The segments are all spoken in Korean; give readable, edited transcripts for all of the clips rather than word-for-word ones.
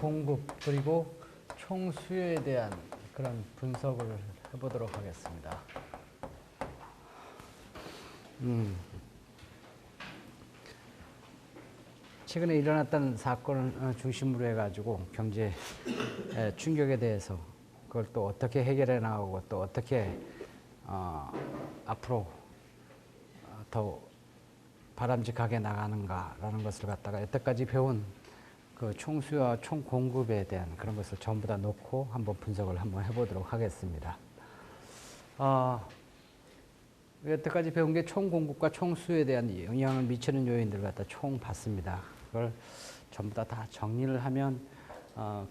공급 그리고 총 수요에 대한 그런 분석을 해보도록 하겠습니다. 최근에 일어났던 사건을 중심으로 해가지고 경제 충격에 대해서 그걸 또 어떻게 해결해 나가고 또 어떻게 앞으로 더 바람직하게 나가는가라는 것을 갖다가 여태까지 배운 그 총수요와 총공급에 대한 그런 것을 전부 다 놓고 한번 분석을 한번 해보도록 하겠습니다. 여태까지 배운 게 총공급과 총수요에 대한 영향을 미치는 요인들을 갖다 총 봤습니다. 그걸 전부 다 정리를 하면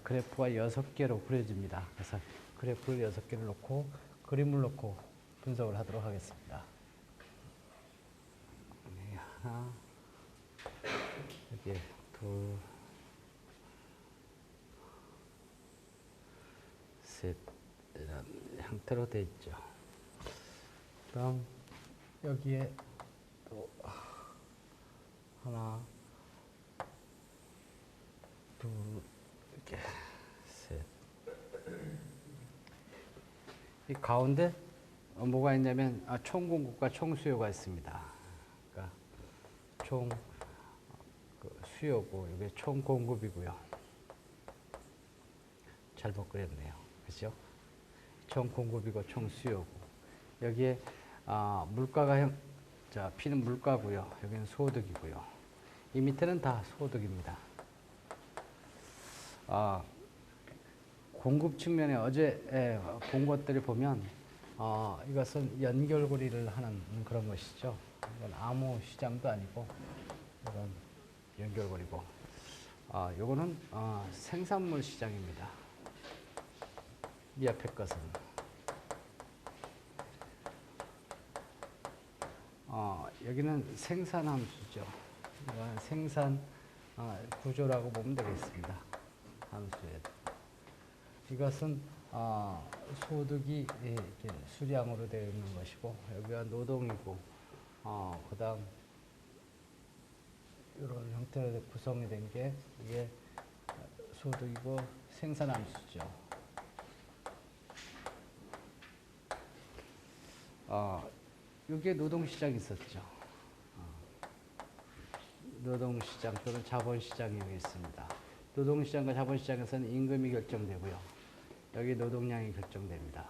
그래프가 6개로 그려집니다. 그래서 그래프를 6개를 놓고 그림을 놓고 분석을 하도록 하겠습니다. 하나, 여기 둘, 셋, 이런 형태로 되어 있죠. 그다음 여기에 또 하나, 둘, 이렇게 셋. 이 가운데 뭐가 있냐면 총공급과 총수요가 있습니다. 그러니까 총 수요고 이게 총공급이고요. 잘못 그렸네요. 그렇죠? 총공급이고 총수요고 여기에 물가가 P는 물가고요. 여기는 소득이고요. 이 밑에는 다 소득입니다. 공급 측면에 어제 본 것들을 보면 이것은 연결고리를 하는 그런 것이죠. 이건 아무 시장도 아니고 이건 연결고리고 요거는 생산물 시장입니다. 이 앞에 것은 여기는 생산함수죠. 이건 생산 구조라고 보면 되겠습니다. 함수에 이것은 소득이 이렇게 수량으로 되어 있는 것이고 여기가 노동이고 그다음 이런 형태로 구성이 된 게 이게 소득이고 생산함수죠. 이게 노동시장이 있었죠. 노동시장 또는 자본시장이 여기 있습니다. 노동시장과 자본시장에서는 임금이 결정되고요. 여기 노동량이 결정됩니다.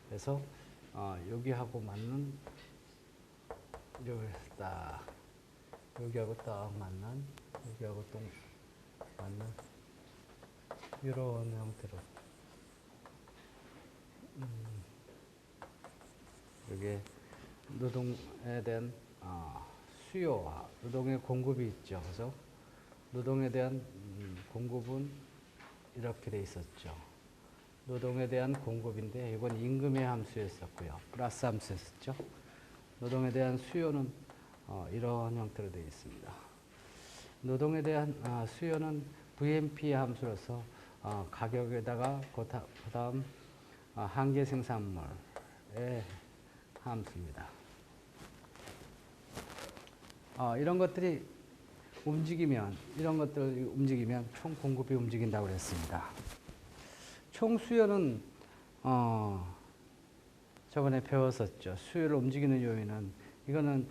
그래서 여기하고 맞는 여기하고 딱 맞는 여기하고 또 맞는 이런 형태로 여기에 노동에 대한 수요와 노동의 공급이 있죠. 그래서 노동에 대한 공급은 이렇게 돼 있었죠. 노동에 대한 공급인데 이건 임금의 함수였었고요. 플러스 함수였었죠. 노동에 대한 수요는 이런 형태로 되어 있습니다. 노동에 대한 수요는 VMP 함수로서 가격에다가 그다음 한계 생산물의 함수입니다. 이런 것들이 움직이면 총 공급이 움직인다고 그랬습니다. 총 수요는 저번에 배웠었죠. 수요를 움직이는 요인은 이거는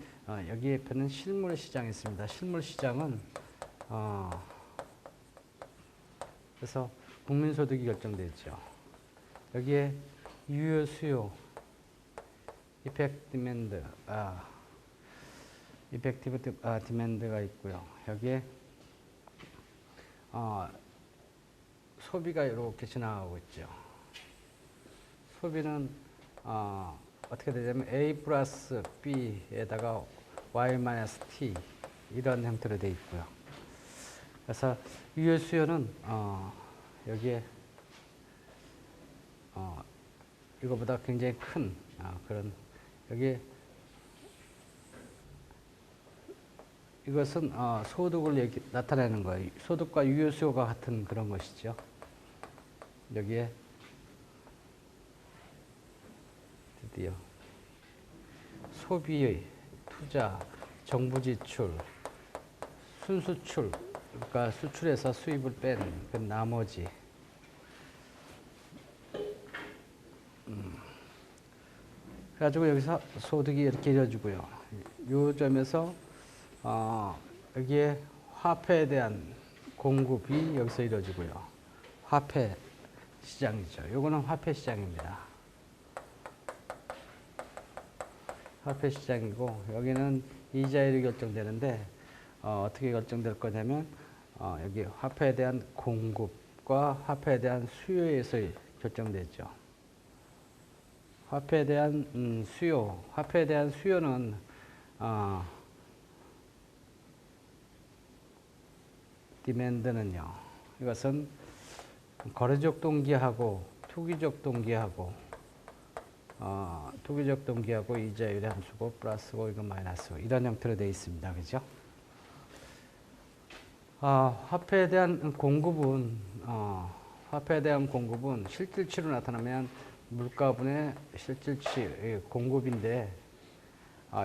여기 옆에는 실물 시장이 있습니다. 실물 시장은 그래서 국민 소득이 결정되죠. 여기에 유효 수요 이펙티브 디맨드가 있고요. 여기에 소비가 이렇게 지나가고 있죠. 소비는 어떻게 되냐면 A 플러스 B에다가 Y 마이너스 T 이런 형태로 되어 있고요. 그래서 유효 수요는 여기에 이거보다 굉장히 큰 그런 여기에 이것은 소득을 나타내는 거예요. 소득과 유효 수요가 같은 그런 것이죠. 여기에 드디어 소비, 투자, 정부 지출, 순수출 그러니까 수출해서 수입을 뺀 그 나머지 그래가지고 여기서 소득이 이렇게 이루어지고요. 이 점에서 여기에 화폐에 대한 공급이 여기서 이루어지고요. 화폐 시장이죠. 요거는 화폐 시장입니다. 화폐 시장이고 여기는 이자율이 결정되는데 어떻게 결정될 거냐면 여기 화폐에 대한 공급과 화폐에 대한 수요에서 결정되죠. 화폐에 대한 수요, 화폐에 대한 수요는 디맨드는요. 이것은 거래적 동기하고 투기적 동기하고 투기적 동기하고 이자율의 함수고 플러스고 이거 마이너스고 이런 형태로 되어 있습니다. 그죠? 화폐에 대한 공급은 실질치로 나타나면 물가분의 실질치 공급인데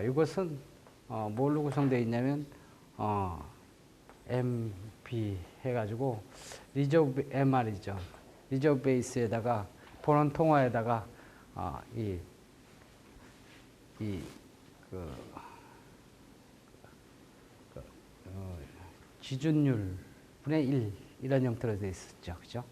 이것은 뭘로 구성되어 있냐면 MB 해가지고 리저브 MR이죠. 리저브 베이스에다가 본원 통화에다가 지준율 분의 1 이런 형태로 되어 있었죠. 그죠?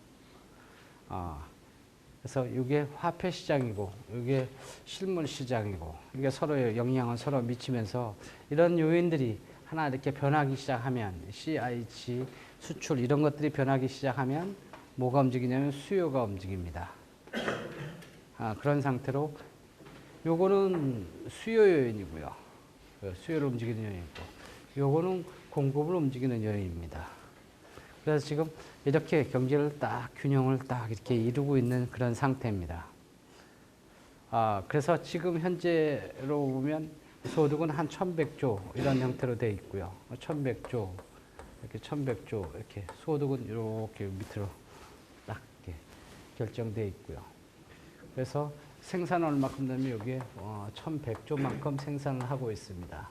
그래서 이게 화폐 시장이고 이게 실물 시장이고 이게 서로의 영향을 서로 미치면서 이런 요인들이 하나 이렇게 변하기 시작하면 CIG 수출 이런 것들이 변하기 시작하면 뭐가 움직이냐면 수요가 움직입니다. 그런 상태로 요거는 수요 요인이고요. 수요를 움직이는 요인이고 요거는 공급을 움직이는 요인입니다. 그래서 지금 이렇게 경제를 딱 균형을 딱 이렇게 이루고 있는 그런 상태입니다. 그래서 지금 현재로 보면 소득은 한 1100조 이런 형태로 되어 있고요. 1100조 이렇게 1100조 이렇게 소득은 이렇게 밑으로 딱 이렇게 결정되어 있고요. 그래서 생산은 얼마큼 되면 여기에 1100조만큼 생산을 하고 있습니다.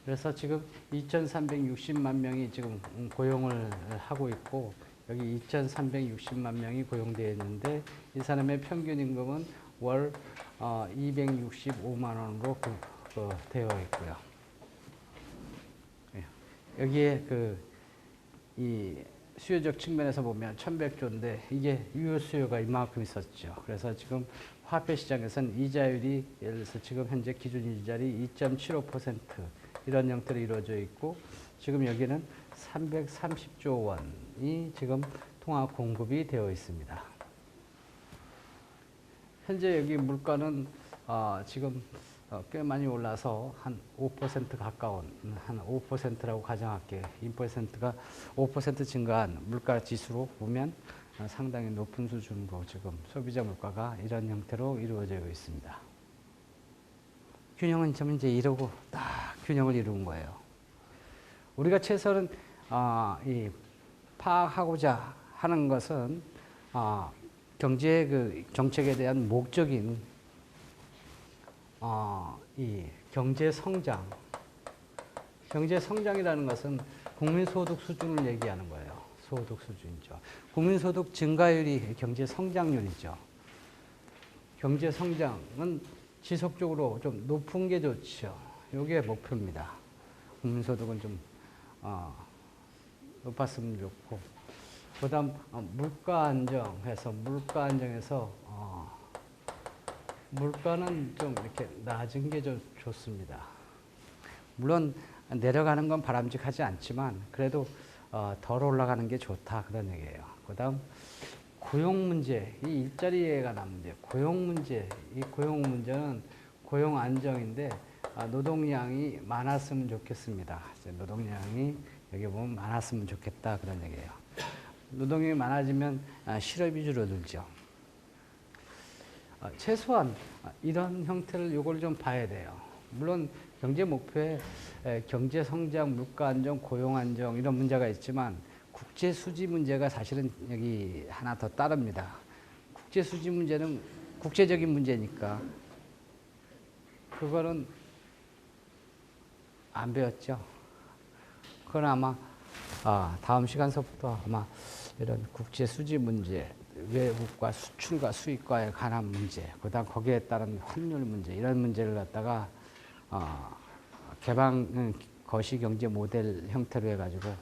그래서 지금 2360만 명이 지금 고용을 하고 있고 여기 2360만 명이 고용되어 있는데 이 사람의 평균 임금은 월 265만 원으로 되어 있고요. 여기에 이 수요적 측면에서 보면 1100조인데 이게 유효 수요가 이만큼 있었죠. 그래서 지금 화폐 시장에서는 이자율이 예를 들어서 지금 현재 기준 이자율이 2.75% 이런 형태로 이루어져 있고 지금 여기는 330조 원이 지금 통화 공급이 되어 있습니다. 현재 여기 물가는 지금 꽤 많이 올라서 한 5% 가까운 한 5%라고 가정할게요. 2%가 5% 증가한 물가 지수로 보면 상당히 높은 수준으로 지금 소비자 물가가 이런 형태로 이루어져 있습니다. 균형은 좀 이제 이루고 딱 균형을 이룬 거예요. 우리가 최소한 파악하고자 하는 것은 경제 그 정책에 대한 목적인 이 경제 성장. 경제 성장이라는 것은 국민소득 수준을 얘기하는 거예요. 소득 수준이죠. 국민소득 증가율이 경제 성장률이죠. 경제 성장은 지속적으로 좀 높은 게 좋죠. 이게 목표입니다. 국민소득은 좀 높았으면 좋고, 그다음 물가 안정해서 물가는 좀 이렇게 낮은 게 좀 좋습니다. 물론 내려가는 건 바람직하지 않지만 그래도 덜 올라가는 게 좋다 그런 얘기예요. 그다음 고용 문제, 이 일자리에 관한 문제, 고용 문제, 이 고용 문제는 고용 안정인데 노동량이 많았으면 좋겠습니다. 노동량이 여기 보면 많았으면 좋겠다 그런 얘기예요. 노동량이 많아지면 실업이 줄어들죠. 최소한 이런 형태를 요걸 좀 봐야 돼요. 물론 경제 목표에 경제 성장, 물가 안정, 고용 안정 이런 문제가 있지만 국제 수지 문제가 사실은 여기 하나 더 따릅니다. 국제 수지 문제는 국제적인 문제니까 그거는 안 배웠죠. 그건 아마 다음 시간서부터 아마 이런 국제 수지 문제, 외국과 수출과 수입과에 관한 문제, 그다음 거기에 따른 환율 문제 이런 문제를 갖다가 개방 거시경제 모델 형태로 해가지고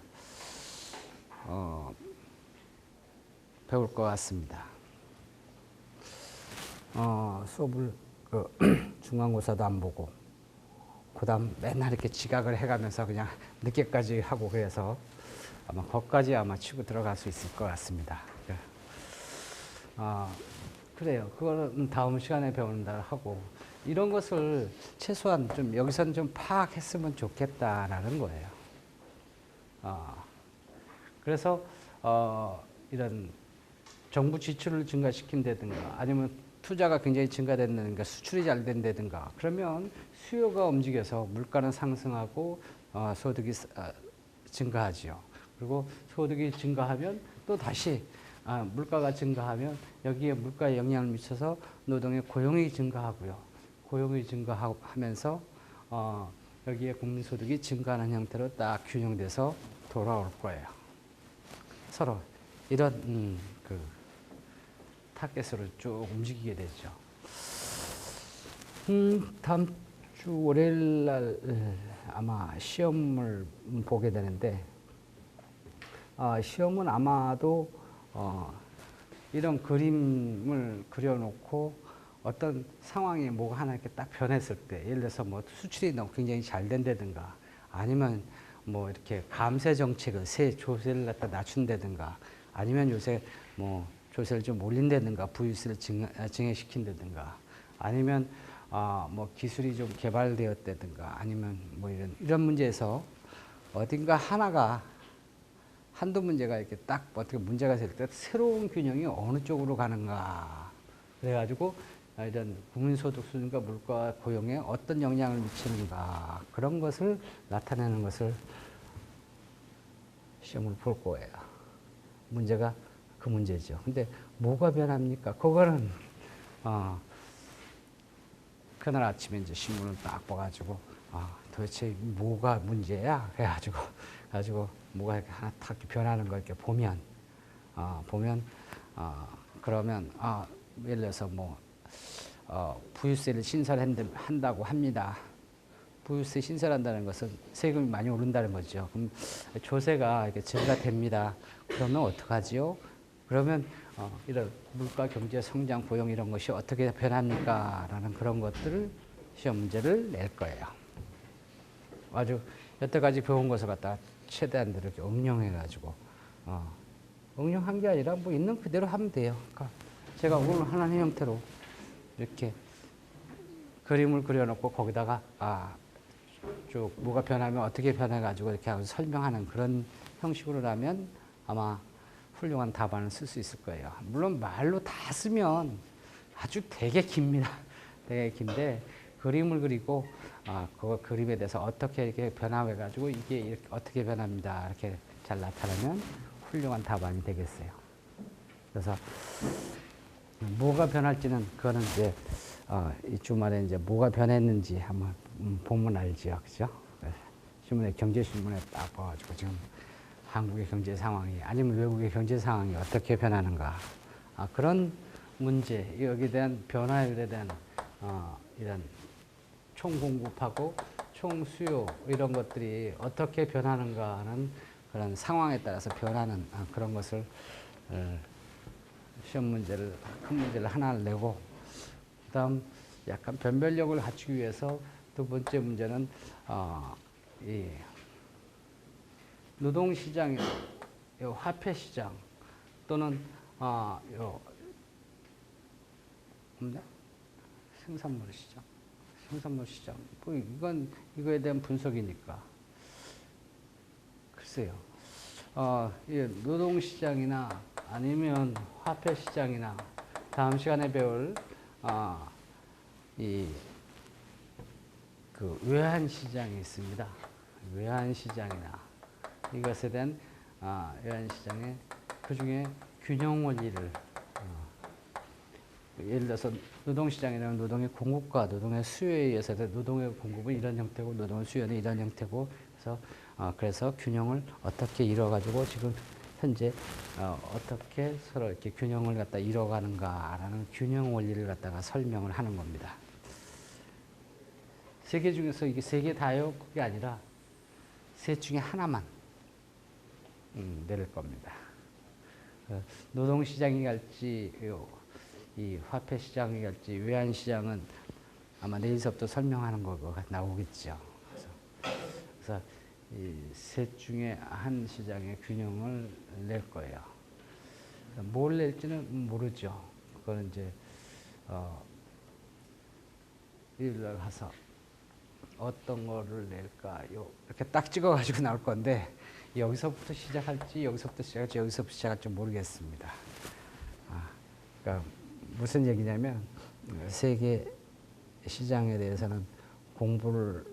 배울 것 같습니다. 수업을 중간고사도 안 보고 그다음 맨날 이렇게 지각을 해가면서 그냥 늦게까지 하고 그래서 아마 거기까지 아마 치고 들어갈 수 있을 것 같습니다. 그래요. 그거는 다음 시간에 배운다 하고 이런 것을 최소한 좀 여기서는 좀 파악했으면 좋겠다라는 거예요. 그래서 이런 정부 지출을 증가시킨다든가 아니면 투자가 굉장히 증가된다든가 수출이 잘 된다든가 그러면 수요가 움직여서 물가는 상승하고 소득이 증가하지요. 그리고 소득이 증가하면 또 다시 물가가 증가하면 여기에 물가에 영향을 미쳐서 노동의 고용이 증가하고요. 고용이 증가하면서 여기에 국민소득이 증가하는 형태로 딱 균형돼서 돌아올 거예요. 서로 이런 그 타겟으로 쭉 움직이게 되죠. 다음 주 월요일 날 아마 시험을 보게 되는데 시험은 아마도 이런 그림을 그려놓고 어떤 상황이 뭐가 하나 이렇게 딱 변했을 때 예를 들어서 뭐 수출이 너무 굉장히 잘 된다든가 아니면 뭐 이렇게 감세 정책을 세 조세를 갖다 낮춘다든가 아니면 요새 뭐 조세를 좀 올린다든가 부유세를 증액시킨다든가 아니면 뭐 기술이 좀 개발되었다든가 아니면 뭐 이런 문제에서 어딘가 하나가 한두 문제가 이렇게 딱 어떻게 문제가 될 때 새로운 균형이 어느 쪽으로 가는가 그래가지고 이런 국민소득 수준과 물가 고용에 어떤 영향을 미치는가 그런 것을 나타내는 것을 시험을 볼 거예요. 문제가 그 문제죠. 근데 뭐가 변합니까? 그거는 그날 아침에 이제 신문을 딱 봐가지고 도대체 뭐가 문제야? 그래가지고 뭐가 이렇게 하나 탁 변하는 걸 이렇게 보면 그러면 예를 들어서 뭐 부유세를 신설한다고 합니다. 부유세 신설한다는 것은 세금이 많이 오른다는 거죠. 그럼 조세가 이렇게 증가됩니다. 그러면 어떡하지요? 그러면 이런 물가, 경제, 성장, 고용 이런 것이 어떻게 변합니까? 라는 그런 것들을 시험 문제를 낼 거예요. 아주 여태까지 배운 것을 갖다 최대한 이렇게 응용해가지고 응용한 게 아니라 뭐 있는 그대로 하면 돼요. 그러니까 제가 오늘 하나의 형태로 이렇게 그림을 그려놓고 거기다가 쭉 뭐가 변하면 어떻게 변해가지고 이렇게 하고 설명하는 그런 형식으로 하면 아마 훌륭한 답안을 쓸 수 있을 거예요. 물론 말로 다 쓰면 아주 되게 깁니다. 되게 긴데 그림을 그리고 그 그림에 대해서 어떻게 이렇게 변화해가지고 이게 이렇게 어떻게 변합니다. 이렇게 잘 나타나면 훌륭한 답안이 되겠어요. 그래서 뭐가 변할지는 그거는 이제 이 주말에 이제 뭐가 변했는지 한번 보면 알지요, 그죠? 신문에 경제신문에 딱 봐가지고 지금 한국의 경제 상황이 아니면 외국의 경제 상황이 어떻게 변하는가 그런 문제 여기에 대한 변화율에 대한 이런 총공급하고 총수요 이런 것들이 어떻게 변하는가 하는 그런 상황에 따라서 변하는 그런 것을 시험 문제를 큰 문제를 하나를 내고 그다음 약간 변별력을 갖추기 위해서 두 번째 문제는 이 노동시장, 화폐시장 또는 생산물 시장. 뭐 이건 이거에 대한 분석이니까. 글쎄요. 이 노동시장이나 아니면 화폐시장이나 다음 시간에 배울 그 외환시장이 있습니다. 외환시장이나 이것에 대한 외환시장의 그 중에 균형 원리를 예를 들어서 노동시장이라는 노동의 공급과 노동의 수요에 의해서 노동의 공급은 이런 형태고 노동의 수요는 이런 형태고 그래서 그래서 균형을 어떻게 이뤄가지고 지금 현재 어떻게 서로 이렇게 균형을 갖다 이뤄가는가라는 균형 원리를 갖다가 설명을 하는 겁니다. 세 개 중에서 이게 세 개 다요? 그게 아니라 셋 중에 하나만 내릴 겁니다. 노동시장이 갈지 이 화폐시장이 갈지 외환시장은 아마 내일서부터 설명하는 거가 나오겠죠. 그래서 이 셋 중에 한 시장의 균형을 낼 거예요. 뭘 낼지는 모르죠. 그거는 이제 일요일날 가서 어떤 거를 낼까요? 이렇게 딱 찍어가지고 나올 건데 여기서부터 시작할지 여기서부터 시작할지 모르겠습니다. 그러니까 무슨 얘기냐면 세계 시장에 대해서는 공부를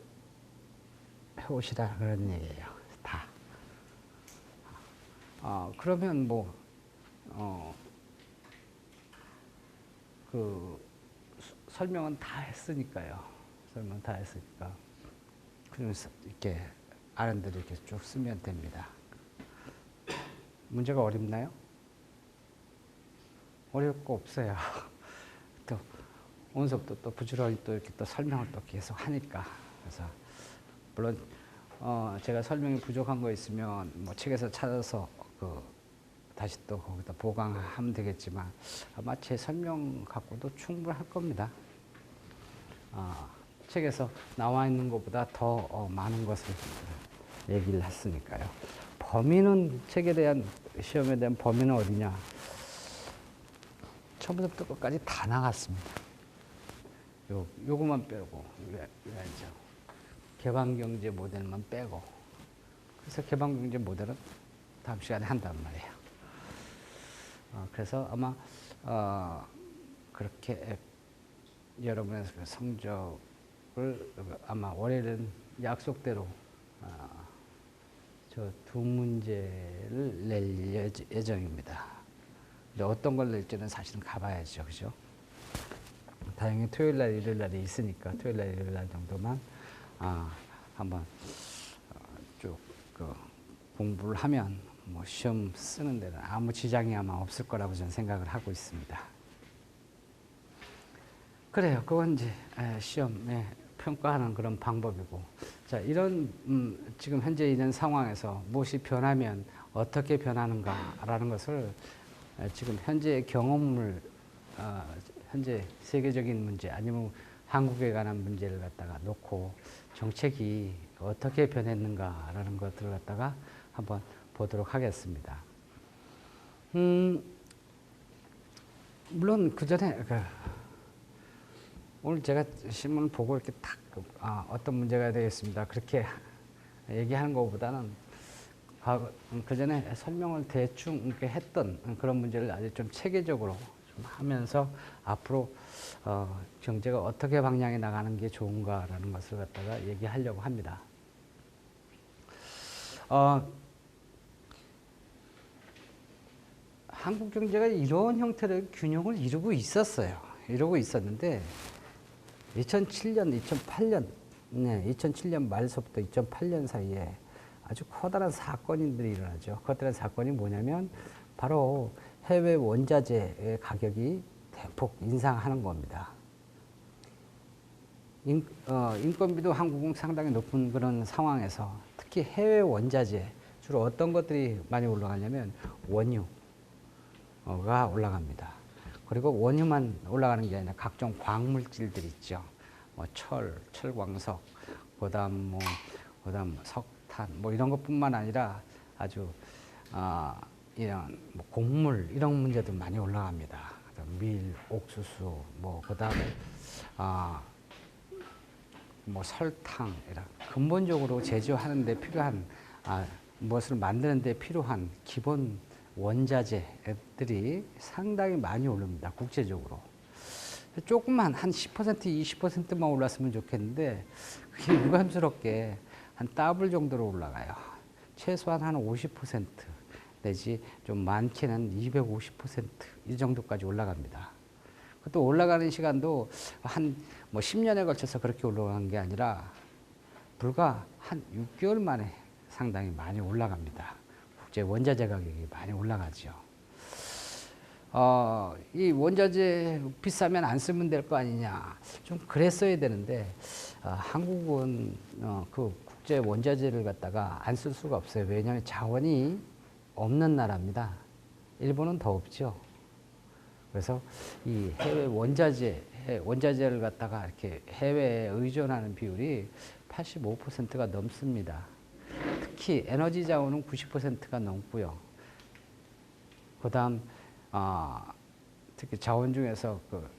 해오시라 그런 얘기예요. 다. 그러면 그 설명은 다 했으니까요. 설명 다 했으니까 그냥 이렇게 아는 대로 이렇게 쭉 쓰면 됩니다. 문제가 어렵나요? 어려울 거 없어요. 또 오늘부터 또 부지런히 또 이렇게 또 설명을 또 계속 하니까. 그래서 물론 제가 설명이 부족한 거 있으면 뭐 책에서 찾아서 다시 또 거기다 보강하면 되겠지만 아마 제 설명 갖고도 충분할 겁니다. 책에서 나와 있는 것보다 더 많은 것을 얘기를 했으니까요. 범위는 책에 대한 시험에 대한 범위는 어디냐? 처음부터 끝까지 다 나갔습니다. 요거만 빼고 개방경제 모델만 빼고 그래서 개방경제 모델은 다음 시간에 한단 말이에요. 그래서 아마 그렇게 여러분의 성적을 아마 월요일은 약속대로 저 두 문제를 낼 예정입니다. 근데 어떤 걸 낼지는 사실은 가봐야죠, 그죠? 다행히 토요일 날, 일요일 날이 있으니까 토요일 날, 일요일 날 정도만 한번 쭉 공부를 하면 뭐 시험 쓰는 데는 아무 지장이 아마 없을 거라고 저는 생각을 하고 있습니다. 그래요. 그건 이제 시험에 평가하는 그런 방법이고, 자 이런 지금 현재 있는 상황에서 무엇이 변하면 어떻게 변하는가라는 것을 지금 현재의 경험을 현재 세계적인 문제 아니면 한국에 관한 문제를 갖다가 놓고 정책이 어떻게 변했는가라는 것들을 갖다가 한번 보도록 하겠습니다. 물론 그 전에 오늘 제가 신문을 보고 이렇게 딱 어떤 문제가 되겠습니다. 그렇게 얘기하는 것보다는 그 전에 설명을 대충 이렇게 했던 그런 문제를 아주 좀 체계적으로 좀 하면서 앞으로 경제가 어떻게 방향에 나가는 게 좋은가라는 것을 갖다가 얘기하려고 합니다. 한국 경제가 이런 형태의 균형을 이루고 있었어요. 이루고 있었는데 2007년, 2008년, 2007년 말서부터 2008년 사이에 아주 커다란 사건들이 일어나죠. 커다란 사건이 뭐냐면 바로 해외 원자재의 가격이 대폭 인상하는 겁니다. 인건비도 한국은 상당히 높은 그런 상황에서 특히 해외 원자재, 주로 어떤 것들이 많이 올라가냐면 원유가 올라갑니다. 그리고 원유만 올라가는 게 아니라 각종 광물질들 있죠. 뭐 철광석, 그다음 석탄, 뭐 이런 것뿐만 아니라 아주 이런 뭐 곡물 이런 문제도 많이 올라갑니다. 밀, 옥수수, 뭐 그다음에 뭐 설탕 이런 근본적으로 제조하는 데 필요한 무엇을 만드는 데 필요한 기본 원자재들이 상당히 많이 오릅니다. 국제적으로. 조금만 한 10%, 20%만 올랐으면 좋겠는데 그게 유감스럽게 한 더블 정도로 올라가요. 최소한 한 50% 내지 좀 많게는 250% 이 정도까지 올라갑니다. 또 올라가는 시간도 한 뭐 10년에 걸쳐서 그렇게 올라간 게 아니라 불과 한 6개월 만에 상당히 많이 올라갑니다. 국제 원자재 가격이 많이 올라가죠. 이 원자재 비싸면 안 쓰면 될 거 아니냐. 좀 그랬어야 되는데, 한국은 그 국제 원자재를 갖다가 안 쓸 수가 없어요. 왜냐하면 자원이 없는 나라입니다. 일본은 더 없죠. 그래서 이 해외 원자재를 갖다가 이렇게 해외에 의존하는 비율이 85%가 넘습니다. 특히 에너지 자원은 90%가 넘고요. 그 다음, 특히 자원 중에서 그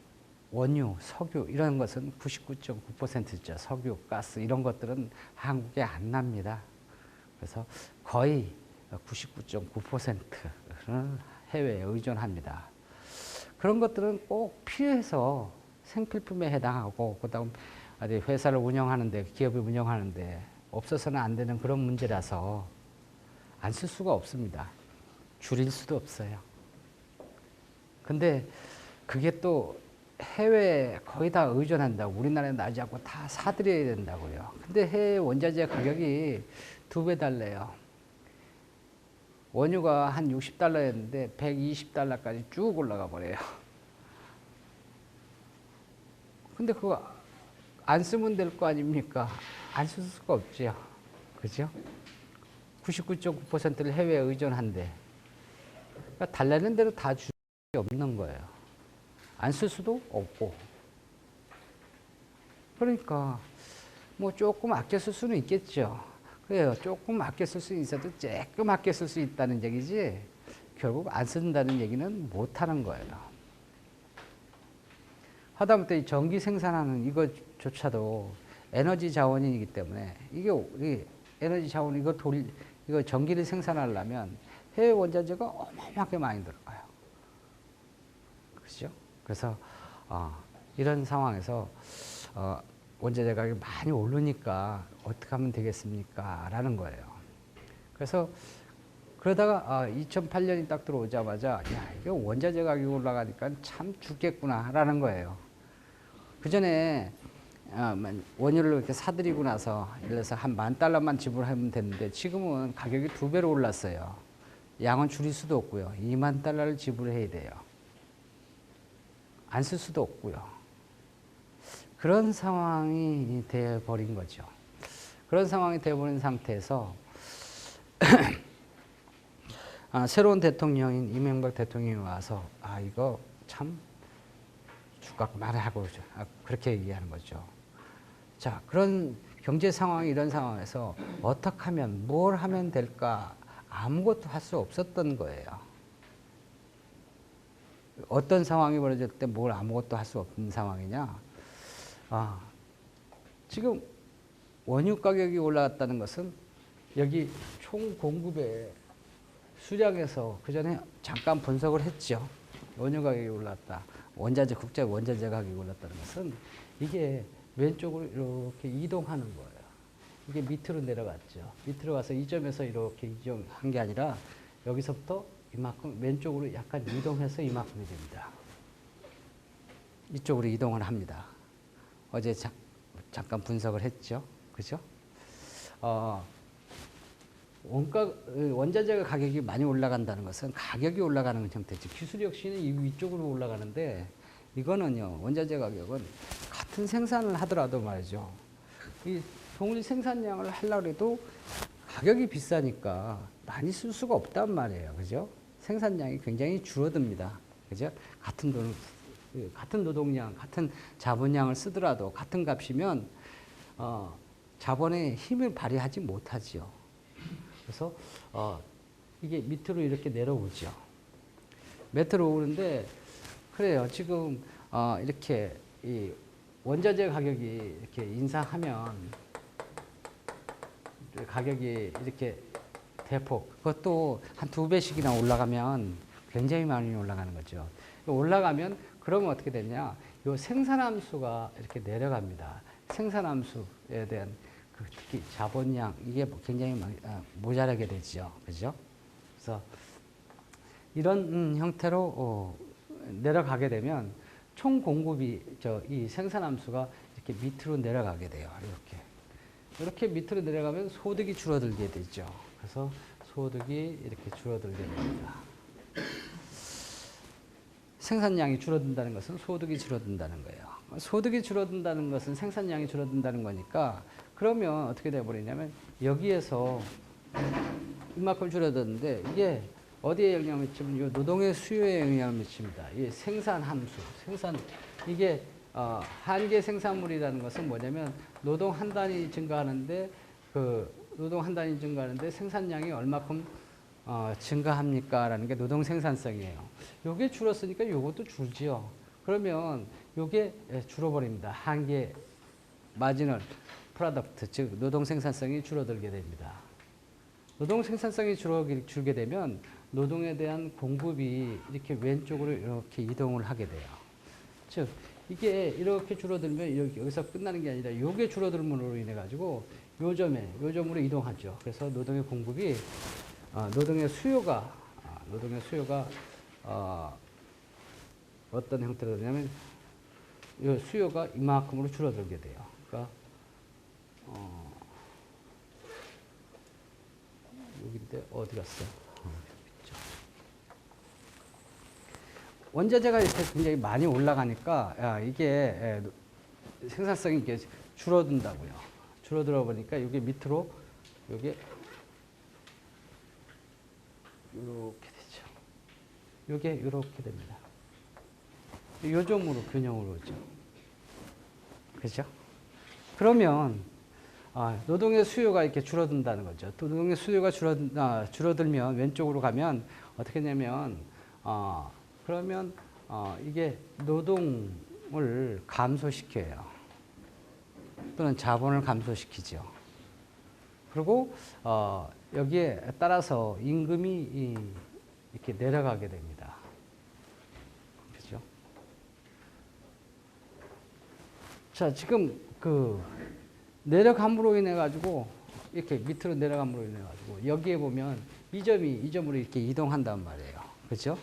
원유, 석유 이런 것은 99.9%죠. 석유, 가스 이런 것들은 한국에 안 납니다. 그래서 거의 99.9%는 해외에 의존합니다. 그런 것들은 꼭 필요해서 생필품에 해당하고, 그 다음 회사를 운영하는데, 기업을 운영하는데 없어서는 안 되는 그런 문제라서 안 쓸 수가 없습니다. 줄일 수도 없어요. 근데 그게 또 해외에 거의 다 의존한다고, 우리나라에 나지 않고 다 사들여야 된다고요. 근데 해외 원자재 가격이 2배 달래요. 원유가 한 60달러였는데 120달러까지 쭉 올라가 버려요. 근데 그거 안 쓰면 될 거 아닙니까? 안 쓸 수가 없죠. 그죠? 99.9%를 해외에 의존한데. 그러니까 달라는 대로 다 줄 수 없는 거예요. 안 쓸 수도 없고. 그러니까 뭐 조금 아껴 쓸 수는 있겠죠. 그래요. 조금 아껴 쓸 수 있어도 조금 아껴 쓸 수 있다는 얘기지, 결국 안 쓴다는 얘기는 못 하는 거예요. 하다못해 전기 생산하는 이것조차도 에너지 자원이기 때문에, 이게 에너지 자원, 이거 전기를 생산하려면 해외 원자재가 어마어마하게 많이 들어가요. 그렇죠? 그래서 이런 상황에서 원자재 가격이 많이 오르니까 어떻게 하면 되겠습니까? 라는 거예요. 그래서 그러다가 2008년이 딱 들어오자마자, 야, 이거 원자재 가격이 올라가니까 참 죽겠구나 라는 거예요. 그 전에 원유를 이렇게 사들이고 나서 예를 들어서 한 $10,000만 지불하면 됐는데, 지금은 가격이 2배로 올랐어요. 양은 줄일 수도 없고요. $20,000를 지불해야 돼요. 안 쓸 수도 없고요. 그런 상황이 되어버린 거죠. 그런 상황이 되어버린 상태에서 새로운 대통령인 이명박 대통령이 와서 이거 참 주가 말하고 그렇게 얘기하는 거죠. 자, 그런 경제 상황이, 이런 상황에서 어떻게 하면, 뭘 하면 될까? 아무것도 할 수 없었던 거예요. 어떤 상황이 벌어질 때 뭘 아무것도 할 수 없는 상황이냐? 지금 원유 가격이 올라갔다는 것은 여기 총 공급의 수량에서 그 전에 잠깐 분석을 했죠. 원유 가격이 올랐다. 국제 원자재 가격이 올랐다는 것은 이게 왼쪽으로 이렇게 이동하는 거예요. 이게 밑으로 내려갔죠. 밑으로 가서 이 점에서 이렇게 이동한 게 아니라 여기서부터 이만큼 왼쪽으로 약간 이동해서 이만큼이 됩니다. 이쪽으로 이동을 합니다. 어제 잠깐 분석을 했죠. 그죠? 원자재 가격이 많이 올라간다는 것은 가격이 올라가는 형태죠. 기술 혁신이 위쪽으로 올라가는데, 이거는요, 원자재 가격은 같은 생산을 하더라도 말이죠. 이 동일 생산량을 하려고 해도 가격이 비싸니까 많이 쓸 수가 없단 말이에요. 그죠? 생산량이 굉장히 줄어듭니다. 그죠? 같은 노동량, 같은 자본량을 쓰더라도 같은 값이면 자본의 힘을 발휘하지 못하지요. 그래서 이게 밑으로 이렇게 내려오죠. 밑으로 오는데, 그래요. 지금 이렇게 이 원자재 가격이 이렇게 인상하면, 가격이 이렇게 대폭, 그것도 한 2배씩이나 올라가면 굉장히 많이 올라가는 거죠. 올라가면 그러면 어떻게 되냐? 요 생산함수가 이렇게 내려갑니다. 생산함수에 대한 특히 자본량, 이게 굉장히 모자라게 되죠. 그죠? 그래서 이런 형태로 내려가게 되면 총 공급이, 이 생산함수가 이렇게 밑으로 내려가게 돼요. 이렇게. 이렇게 밑으로 내려가면 소득이 줄어들게 되죠. 그래서 소득이 이렇게 줄어들게 됩니다. 생산량이 줄어든다는 것은 소득이 줄어든다는 거예요. 소득이 줄어든다는 것은 생산량이 줄어든다는 거니까 그러면 어떻게 돼버리냐면 여기에서 이만큼 줄어드는데 이게 어디에 영향을 미치면 이 노동의 수요에 영향을 미칩니다. 이 생산 함수, 이게 한계 생산물이라는 것은 뭐냐면 노동 한 단위 증가하는데 그 노동 한 단위 증가하는데 생산량이 얼마큼 증가합니까? 라는 게 노동 생산성이에요. 요게 줄었으니까 요것도 줄지요. 그러면 요게 줄어버립니다. 한계 마지널 프로덕트, 즉 노동 생산성이 줄어들게 됩니다. 노동 생산성이 줄게 되면 노동에 대한 공급이 이렇게 왼쪽으로 이렇게 이동을 하게 돼요. 즉 이게 이렇게 줄어들면 여기서 끝나는 게 아니라 요게 줄어들므로 인해 가지고 요점으로 이동하죠. 그래서 노동의 공급이 노동의 수요가 어떤 형태로 되냐면 이 수요가 이만큼으로 줄어들게 돼요. 그러니까 여기인데 어디 갔어요? 원자재가 이렇게 굉장히 많이 올라가니까 이게 생산성이 이게 줄어든다고요. 줄어들어 보니까 이게 밑으로 이게 이렇게 되죠. 이게 이렇게 됩니다. 요점으로 균형으로 오죠. 그렇죠? 그러면 노동의 수요가 이렇게 줄어든다는 거죠. 노동의 수요가 줄어들면 왼쪽으로 가면 어떻게 되냐면 그러면 이게 노동을 감소시켜요. 또는 자본을 감소시키죠. 그리고 여기에 따라서 임금이 이렇게 내려가게 됩니다. 그렇죠? 자, 지금 그 내려감으로 인해 가지고 이렇게 밑으로 내려감으로 인해 가지고 여기에 보면 이 점으로 이렇게 이동한단 말이에요. 그렇죠?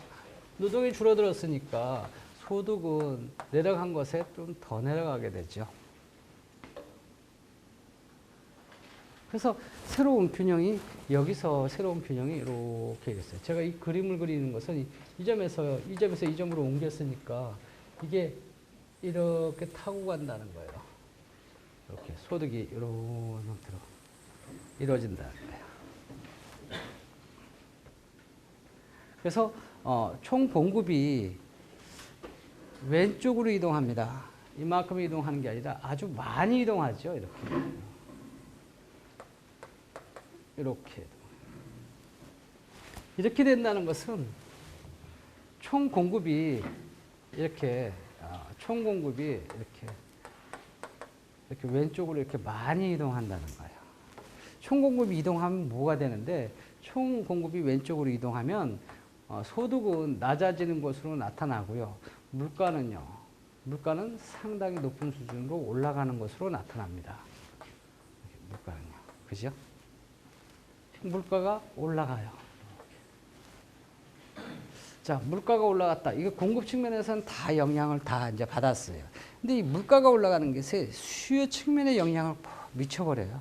노동이 줄어들었으니까 소득은 내려간 것에 좀 더 내려가게 되죠. 그래서 여기서 새로운 균형이 이렇게 있어요. 제가 이 그림을 그리는 것은 이 점에서 이 점으로 옮겼으니까 이게 이렇게 타고 간다는 거예요. 이렇게 소득이 이런 형태로 이루어진다는 거예요. 그래서 총 공급이 왼쪽으로 이동합니다. 이만큼 이동하는 게 아니라 아주 많이 이동하죠. 이렇게 된다는 것은 총 공급이 이렇게 왼쪽으로 이렇게 많이 이동한다는 거예요. 총 공급이 이동하면 뭐가 되는데 총 공급이 왼쪽으로 이동하면 소득은 낮아지는 것으로 나타나고요. 물가는 상당히 높은 수준으로 올라가는 것으로 나타납니다. 물가는요. 그죠? 물가가 올라가요. 자, 물가가 올라갔다. 이거 공급 측면에서는 다 영향을 다 이제 받았어요. 근데 이 물가가 올라가는 것에 수요 측면에 영향을 미쳐버려요.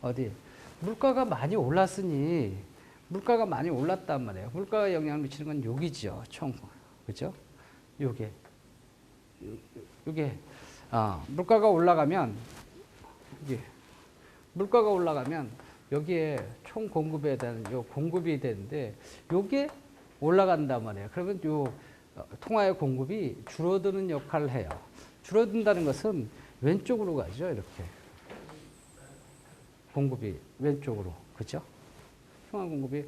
어디? 물가가 많이 올랐으니, 물가가 많이 올랐단 말이에요. 물가가 영향을 미치는 건 여기죠. 그죠? 요게, 물가가 올라가면, 여기에 총 공급에 대한 요 공급이 되는데 요게 올라간단 말이에요. 그러면 요 통화의 공급이 줄어드는 역할을 해요. 줄어든다는 것은 왼쪽으로 가죠. 이렇게 공급이 왼쪽으로, 그렇죠? 통화 공급이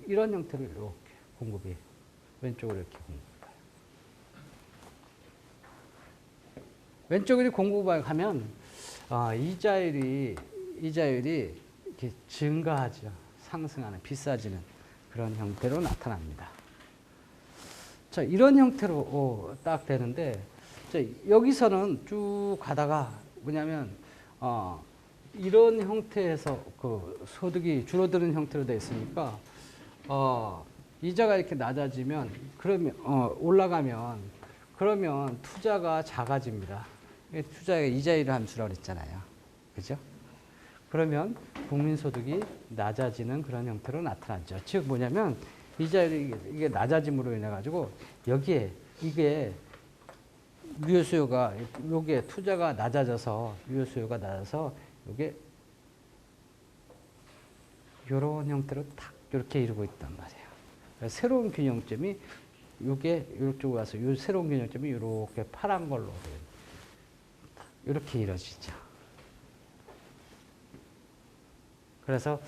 이런 형태로 이렇게 공급이 왼쪽으로 이렇게 공급해요. 왼쪽으로 공급하면 이자율이 이렇게 증가하죠. 상승하는, 비싸지는 그런 형태로 나타납니다. 자, 이런 형태로 딱 되는데, 자, 여기서는 쭉 가다가 뭐냐면, 이런 형태에서 그 소득이 줄어드는 형태로 되어 있으니까, 이자가 이렇게 낮아지면, 올라가면, 그러면 투자가 작아집니다. 투자가 이자율 함수라고 그랬잖아요. 그죠? 그러면 국민소득이 낮아지는 그런 형태로 나타나죠. 즉 뭐냐면 이게 낮아짐으로 인해 가지고 여기에 이게 유효 수요가 요게 투자가 낮아져서 유효 수요가 낮아서 요게 요런 형태로 딱 이렇게 이루고 있단 말이에요. 새로운 균형점이 요게 이쪽으로 와서 요 새로운 균형점이 이렇게 파란 걸로 이렇게 이루어지죠. 그래서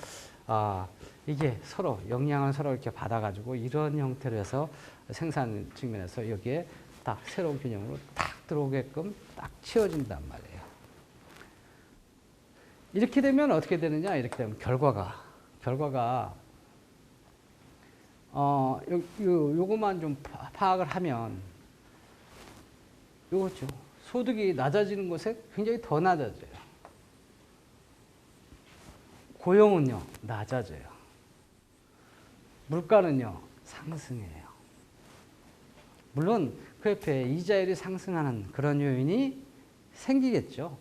이게 서로 영향을 서로 이렇게 받아가지고 이런 형태로 해서 생산 측면에서 여기에 딱 새로운 균형으로 딱 들어오게끔 딱 치워진단 말이에요. 이렇게 되면 어떻게 되느냐? 이렇게 되면 결과가 요거만 좀 파악을 하면 요거죠. 소득이 낮아지는 곳에 굉장히 더 낮아져요. 고용은요, 낮아져요. 물가는요, 상승해요. 물론 그 옆에 이자율이 상승하는 그런 요인이 생기겠죠.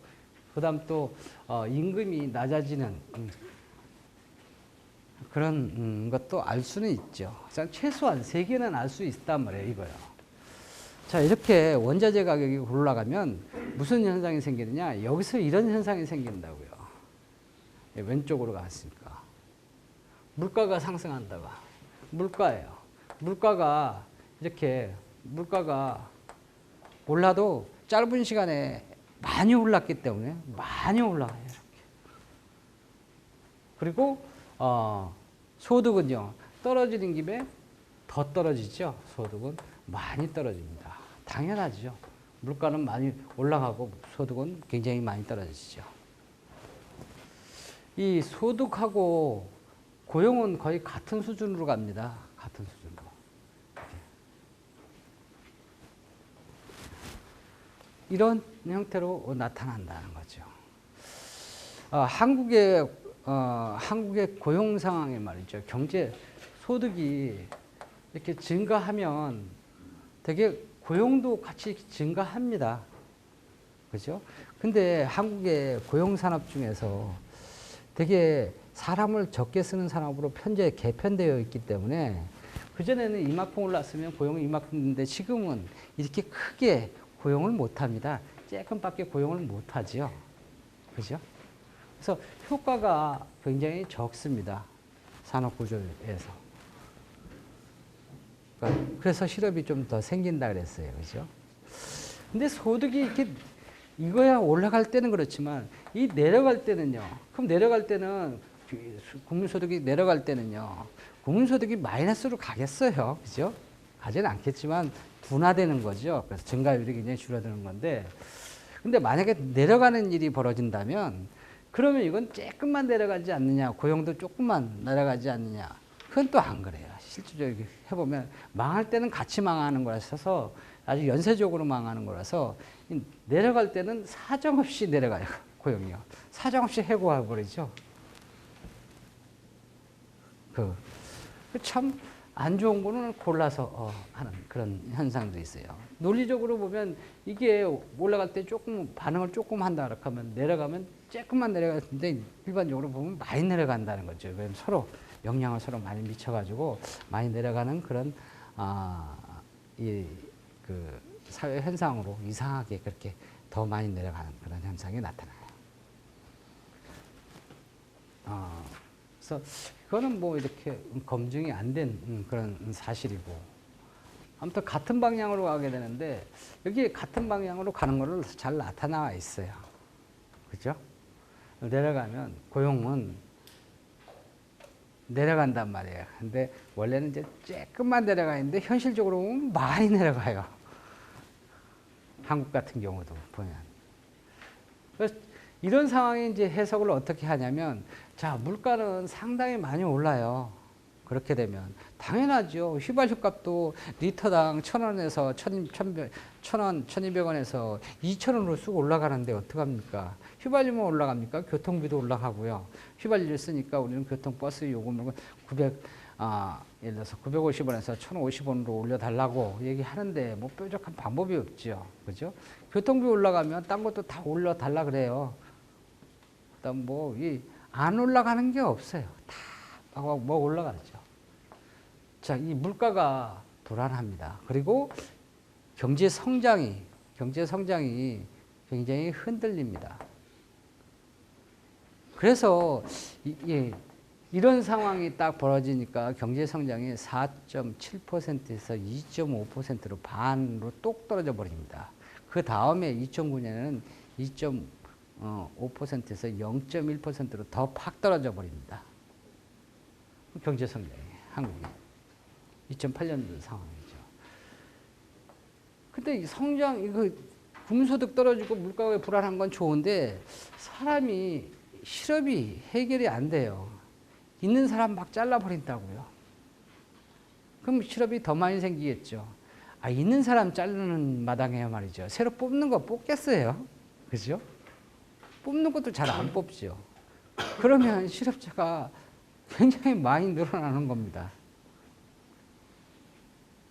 그 다음 또 임금이 낮아지는 그런 것도 알 수는 있죠. 최소한 3개는 알 수 있단 말이에요. 이거요. 자, 이렇게 원자재 가격이 올라가면 무슨 현상이 생기느냐. 여기서 이런 현상이 생긴다고요. 왼쪽으로 갔으니까. 물가가 상승한다가. 물가예요. 물가가 올라도 짧은 시간에 많이 올랐기 때문에 많이 올라가요. 이렇게. 그리고 소득은요. 떨어지는 김에 더 떨어지죠. 소득은 많이 떨어집니다. 당연하죠. 물가는 많이 올라가고 소득은 굉장히 많이 떨어지죠. 이 소득하고 고용은 거의 같은 수준으로 갑니다. 같은 수준으로. 이런 형태로 나타난다는 거죠. 한국의 고용 상황에 말이죠. 경제 소득이 이렇게 증가하면 되게 고용도 같이 증가합니다. 그죠? 근데 한국의 고용 산업 중에서 되게 사람을 적게 쓰는 산업으로 현재 개편되어 있기 때문에 그전에는 이만큼 올랐으면 고용이 이만큼인데 지금은 이렇게 크게 고용을 못 합니다. 조금밖에 고용을 못 하죠. 그죠? 그래서 효과가 굉장히 적습니다. 산업 구조에서. 그래서 실업이 좀 더 생긴다 그랬어요. 그죠? 근데 소득이 이렇게 이거야 올라갈 때는 그렇지만 이 내려갈 때는요. 그럼 내려갈 때는 국민소득이 내려갈 때는요. 국민소득이 마이너스로 가겠어요. 그죠? 가지는 않겠지만 둔화되는 거죠. 그래서 증가율이 굉장히 줄어드는 건데 근데 만약에 내려가는 일이 벌어진다면 그러면 이건 조금만 내려가지 않느냐. 고용도 조금만 내려가지 않느냐. 그건 또 안 그래요. 실질적으로 해보면 망할 때는 같이 망하는 거라서 아주 연쇄적으로 망하는 거라서 내려갈 때는 사정없이 내려가요. 고용이요. 사정없이 해고해 버리죠. 참 안 좋은 거는 골라서 하는 그런 현상도 있어요. 논리적으로 보면 이게 올라갈 때 조금 반응을 조금 한다 그러면 내려가면 조금만 내려가는데 일반적으로 보면 많이 내려간다는 거죠. 왜냐면 서로 영향을 서로 많이 미쳐가지고 많이 내려가는 그런 사회 현상으로 이상하게 그렇게 더 많이 내려가는 그런 현상이 나타나요. 그래서 그거는 뭐 이렇게 검증이 안 된 그런 사실이고 아무튼 같은 방향으로 가게 되는데 여기 같은 방향으로 가는 거를 잘 나타나 있어요. 그죠? 내려가면 고용은 내려간단 말이에요. 근데 원래는 이제 조금만 내려가 있는데 현실적으로 보면 많이 내려가요. 한국 같은 경우도 보면. 그래서 이런 상황에 이제 해석을 어떻게 하냐면, 자, 물가는 상당히 많이 올라요. 그렇게 되면. 당연하죠. 휘발유 값도 리터당 1,000원에서 1,000원, 1,200원에서 2,000원으로 쑥 올라가는데 어떡합니까? 휘발유만 올라갑니까? 교통비도 올라가고요. 휘발유를 쓰니까 우리는 교통버스 요금을 예를 들어서 950원에서 1,050원으로 올려달라고 얘기하는데 뭐 뾰족한 방법이 없죠. 그죠? 교통비 올라가면 딴 것도 다 올려달라 그래요. 그다음 안 올라가는 게 없어요. 다 올라가죠. 자, 이 물가가 불안합니다. 그리고 경제 성장이 굉장히 흔들립니다. 그래서 이런 상황이 딱 벌어지니까 경제 성장이 4.7%에서 2.5%로 반으로 똑 떨어져 버립니다. 그 다음에 2009년에는 2.5%에서 0.1%로 더 팍 떨어져 버립니다. 경제 성장이 한국이 2008년도 상황이죠. 근데 이 성장 이거 군소득 떨어지고 물가가 불안한 건 좋은데 사람이 실업이 해결이 안 돼요. 있는 사람 막 잘라버린다고요. 그럼 실업이 더 많이 생기겠죠. 있는 사람 자르는 마당에 말이죠. 새로 뽑는 거 뽑겠어요? 그죠? 뽑는 것도 잘 안 뽑죠. 그러면 실업자가 굉장히 많이 늘어나는 겁니다.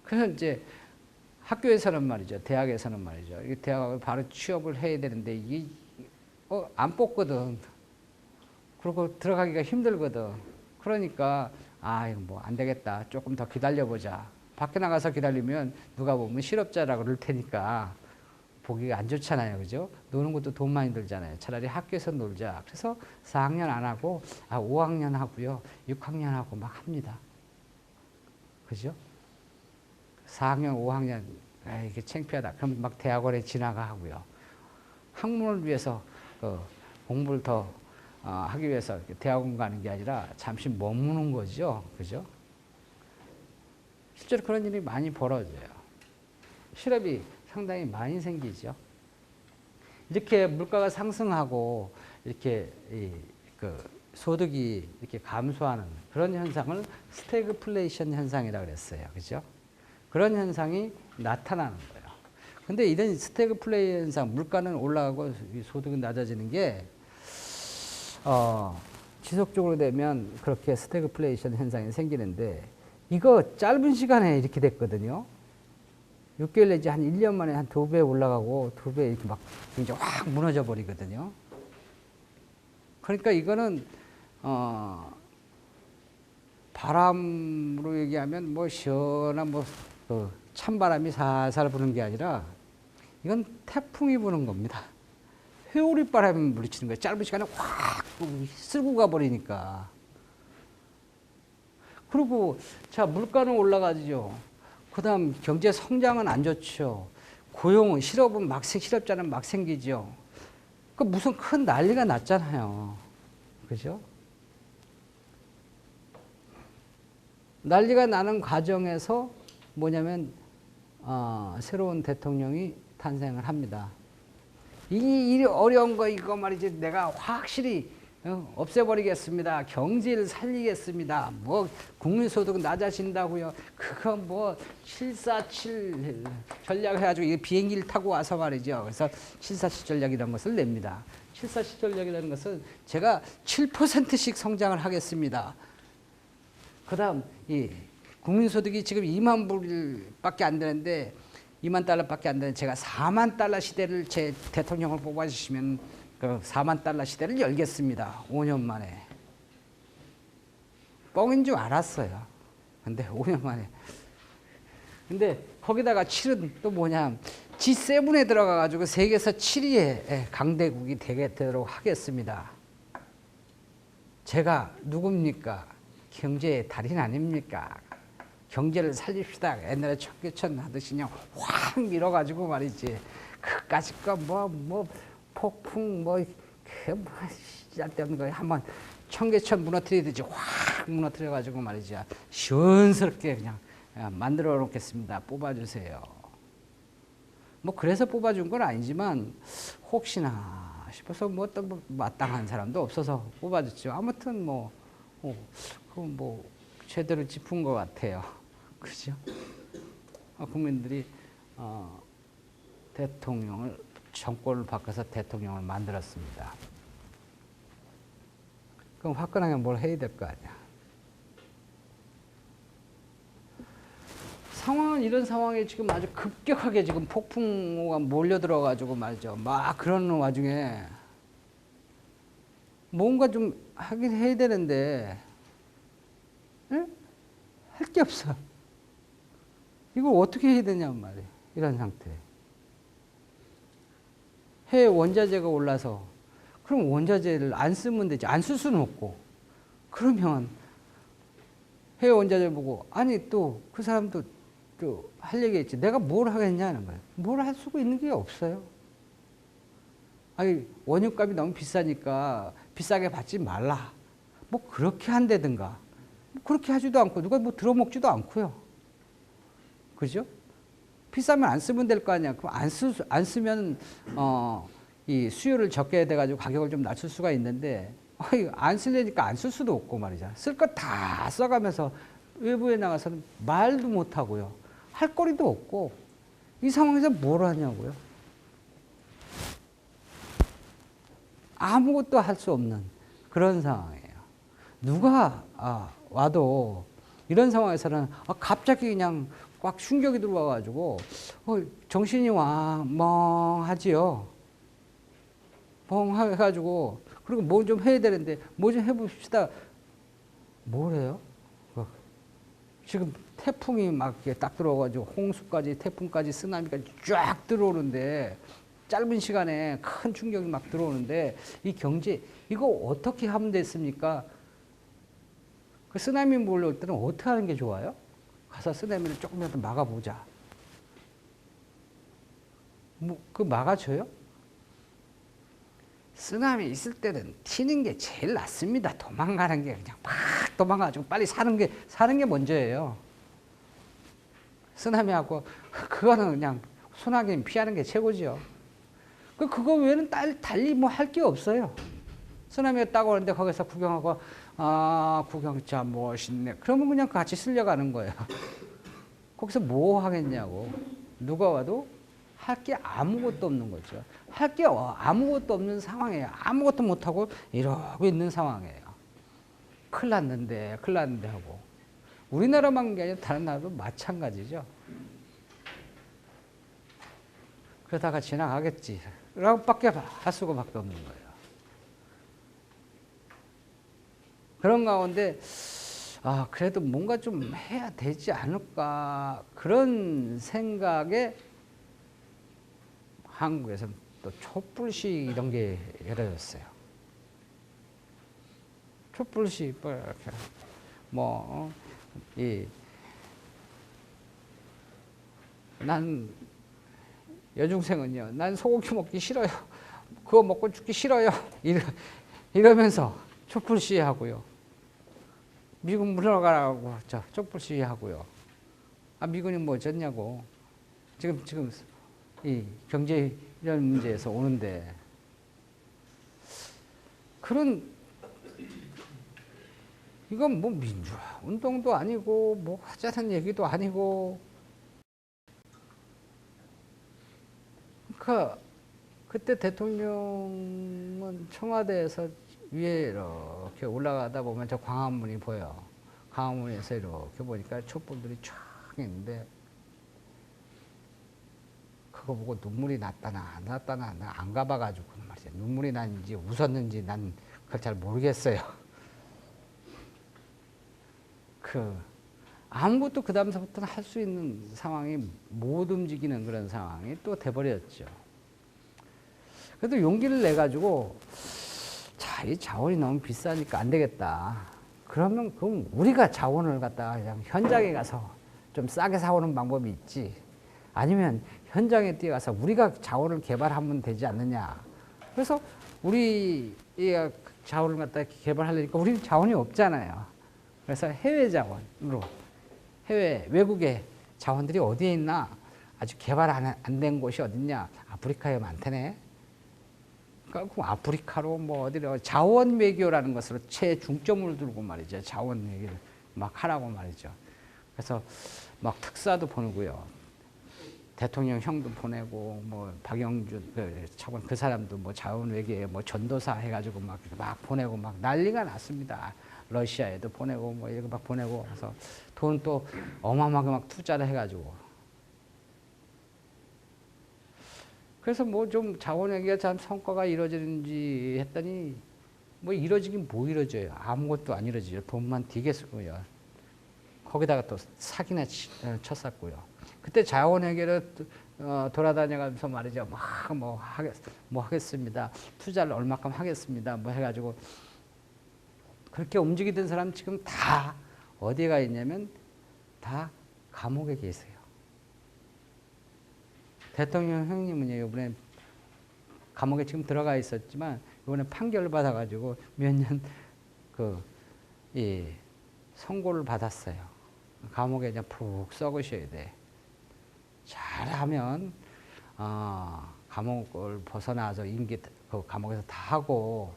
그래서 이제 학교에서는 말이죠. 대학에서는 말이죠. 이 대학을 바로 취업을 해야 되는데 이게 안 뽑거든. 그리고 들어가기가 힘들거든. 그러니까 이거 뭐 안 되겠다. 조금 더 기다려보자. 밖에 나가서 기다리면 누가 보면 실업자라고 그럴 테니까 보기가 안 좋잖아요. 그죠? 노는 것도 돈 많이 들잖아요. 차라리 학교에서 놀자. 그래서 4학년 안 하고 5학년 하고요. 6학년 하고 막 합니다. 그죠? 4학년, 5학년 이게 창피하다. 그럼 막 대학원에 지나가 하고요. 학문을 위해서 공부를 더 하기 위해서 대학원 가는 게 아니라 잠시 머무는 거죠. 그죠? 실제로 그런 일이 많이 벌어져요. 실업이 상당히 많이 생기죠. 이렇게 물가가 상승하고 이렇게 소득이 이렇게 감소하는 그런 현상을 스태그플레이션 현상이라고 그랬어요. 그죠? 그런 현상이 나타나는 거예요. 근데 이런 스태그플레이션 현상, 물가는 올라가고 소득은 낮아지는 게 지속적으로 되면 그렇게 스태그플레이션 현상이 생기는데 이거 짧은 시간에 이렇게 됐거든요. 6개월 내지 한 1년 만에 한 2배 올라가고 2배 이렇게 막 굉장히 확 무너져 버리거든요. 그러니까 이거는 바람으로 얘기하면 시원한 찬바람이 살살 부는 게 아니라 이건 태풍이 부는 겁니다. 회오리 바람이 물리치는 거예요. 짧은 시간에 확 쓸고 가버리니까. 그리고 자 물가는 올라가죠. 그 다음 경제 성장은 안 좋죠. 고용은 실업자는 막 생기죠. 그 무슨 큰 난리가 났잖아요. 그죠? 난리가 나는 과정에서 뭐냐면 새로운 대통령이 탄생을 합니다. 이 어려운 거 이거 말이지 내가 확실히 없애버리겠습니다. 경제를 살리겠습니다. 국민소득은 낮아진다고요. 그거 747 전략 해가지고 이 비행기를 타고 와서 말이죠. 그래서 747 전략이라는 것을 냅니다. 747 전략이라는 것은 제가 7%씩 성장을 하겠습니다. 그 다음 이 국민소득이 지금 2만 불밖에 안 되는데 2만 달러밖에 안 되는데 제가 4만 달러 시대를 제 대통령을 뽑아주시면 그 4만 달러 시대를 열겠습니다. 5년 만에. 뻥인 줄 알았어요. 근데 5년 만에. 근데 거기다가 7은 또 뭐냐. G7에 들어가가지고 세계에서 7위의 강대국이 되도록 하겠습니다. 제가 누굽니까? 경제의 달인 아닙니까? 경제를 살립시다. 옛날에 청계천 하듯이 그냥 확 밀어가지고 말이지. 그까짓 거 폭풍 시작되는 거에 한번 청계천 무너뜨리듯이 확 무너뜨려가지고 말이지. 시원스럽게 그냥 만들어 놓겠습니다. 뽑아주세요. 그래서 뽑아준 건 아니지만 혹시나 싶어서 또 마땅한 사람도 없어서 뽑아줬죠. 아무튼 제대로 짚은 것 같아요. 그죠? 국민들이 정권을 바꿔서 대통령을 만들었습니다. 그럼 화끈하게 뭘 해야 될 거 아니야. 상황은 이런 상황에 지금 아주 급격하게 지금 폭풍우가 몰려들어가지고 말이죠. 막 그러는 와중에 뭔가 좀 하긴 해야 되는데, 할 게 없어. 이걸 어떻게 해야 되냔 말이에요. 이런 상태. 해외 원자재가 올라서, 그럼 원자재를 안 쓰면 되지. 안 쓸 수는 없고. 그러면 해외 원자재 보고, 아니 또 그 사람도 또 할 얘기 있지. 내가 뭘 하겠냐는 거예요. 뭘 할 수가 있는 게 없어요. 아니, 원유값이 너무 비싸니까 비싸게 받지 말라. 뭐 그렇게 한다든가. 뭐 그렇게 하지도 않고, 누가 뭐 들어먹지도 않고요. 그죠? 비싸면 안 쓰면 될 거 아니야. 그럼 안 쓰면, 이 수요를 적게 돼가지고 가격을 좀 낮출 수가 있는데, 안 쓰려니까 안 쓸 수도 없고 말이죠. 쓸 거 다 써가면서 외부에 나가서는 말도 못 하고요. 할 거리도 없고, 이 상황에서 뭘 하냐고요. 아무것도 할 수 없는 그런 상황이에요. 누가 와도 이런 상황에서는 갑자기 그냥 꽉 충격이 들어와가지고 정신이 멍하지요. 멍해가지고 그리고 뭐 좀 해야 되는데 뭐 좀 해봅시다. 뭘 해요? 지금 태풍이 막 이렇게 딱 들어와가지고 홍수까지 태풍까지 쓰나미까지 쫙 들어오는데 짧은 시간에 큰 충격이 막 들어오는데 이 경제 이거 어떻게 하면 됐습니까? 그 쓰나미 몰려올 때는 어떻게 하는 게 좋아요? 가서 쓰나미를 조금이라도 막아보자. 그 막아줘요? 쓰나미 있을 때는 튀는 게 제일 낫습니다. 도망가는 게 그냥 막 도망가가지고 빨리 사는 게 먼저예요. 쓰나미하고 그거는 그냥 소나기 피하는 게 최고죠. 그거 외에는 달리 뭐 할 게 없어요. 쓰나미가 딱 오는데 거기서 구경하고 구경 참 멋있네. 그러면 그냥 같이 쓸려가는 거예요. 거기서 뭐 하겠냐고. 누가 와도 할 게 아무것도 없는 거죠. 할 게 아무것도 없는 상황이에요. 아무것도 못하고 이러고 있는 상황이에요. 큰일 났는데 하고. 우리나라만 게 아니라 다른 나라도 마찬가지죠. 그러다가 지나가겠지. 라고 밖에 할 수가 밖에 없는 거예요. 그런 가운데 그래도 뭔가 좀 해야 되지 않을까 그런 생각에 한국에서는 또 촛불식 이런 게 열어졌어요. 촛불식 이렇게 난 여중생은요. 난 소고기 먹기 싫어요. 그거 먹고 죽기 싫어요. 이러면서 촛불 시위하고요. 미국 물러가라고 촛불 시위하고요. 미군이 뭐 어쩌냐고. 지금 이 경제 이런 문제에서 오는데 이건 뭐 민주화 운동도 아니고 뭐 하자는 얘기도 아니고 그때 대통령은 청와대에서 위에 이렇게 올라가다 보면 저 광화문이 보여. 광화문에서 이렇게 보니까 촛불들이 쫙 있는데 그거 보고 눈물이 났다나 안 났다나 안 가봐가지고 말이야. 눈물이 났는지 웃었는지 난 그걸 잘 모르겠어요. 아무것도 그 다음서부터는 할 수 있는 상황이 못 움직이는 그런 상황이 또 돼버렸죠. 그래도 용기를 내가지고 이 자원이 너무 비싸니까 안 되겠다. 그럼 우리가 자원을 갖다가 그냥 현장에 가서 좀 싸게 사오는 방법이 있지. 아니면 현장에 뛰어가서 우리가 자원을 개발하면 되지 않느냐. 그래서 우리가 자원을 갖다가 개발하려니까 우리는 자원이 없잖아요. 그래서 해외 자원으로 외국의 자원들이 어디에 있나? 아주 개발 안 된 곳이 어딨냐? 아프리카에 많다네. 그럼 아프리카로 뭐 어디로 자원 외교라는 것으로 최중점을 두고 말이죠. 자원 외교를 막 하라고 말이죠. 그래서 막 특사도 보내고요. 대통령 형도 보내고 뭐 박영준 차관 그 사람도 뭐 자원 외교에 뭐 전도사 해가지고 막 보내고 막 난리가 났습니다. 러시아에도 보내고 뭐 이렇게 막 보내고 그래서 돈 또 어마어마하게 막 투자를 해가지고 그래서 뭐 좀 자원 외교가 참 성과가 이루어지는지 했더니 뭐 이루어지긴 뭐 이루어져요. 아무것도 안 이루어지죠. 돈만 되게 쓰고요. 거기다가 또 사기나 쳤었고요. 그때 자원회계를 돌아다녀가면서 말이죠. 막 뭐 하겠습니다. 투자를 얼마큼 하겠습니다. 뭐 해가지고 그렇게 움직이던 사람 지금 다 어디에 가 있냐면 다 감옥에 계세요. 대통령 형님은 이번에 감옥에 지금 들어가 있었지만 이번에 판결을 받아가지고 몇 년 선고를 받았어요. 감옥에 그냥 푹 썩으셔야 돼. 잘하면 감옥을 벗어나서 임기 그 감옥에서 다 하고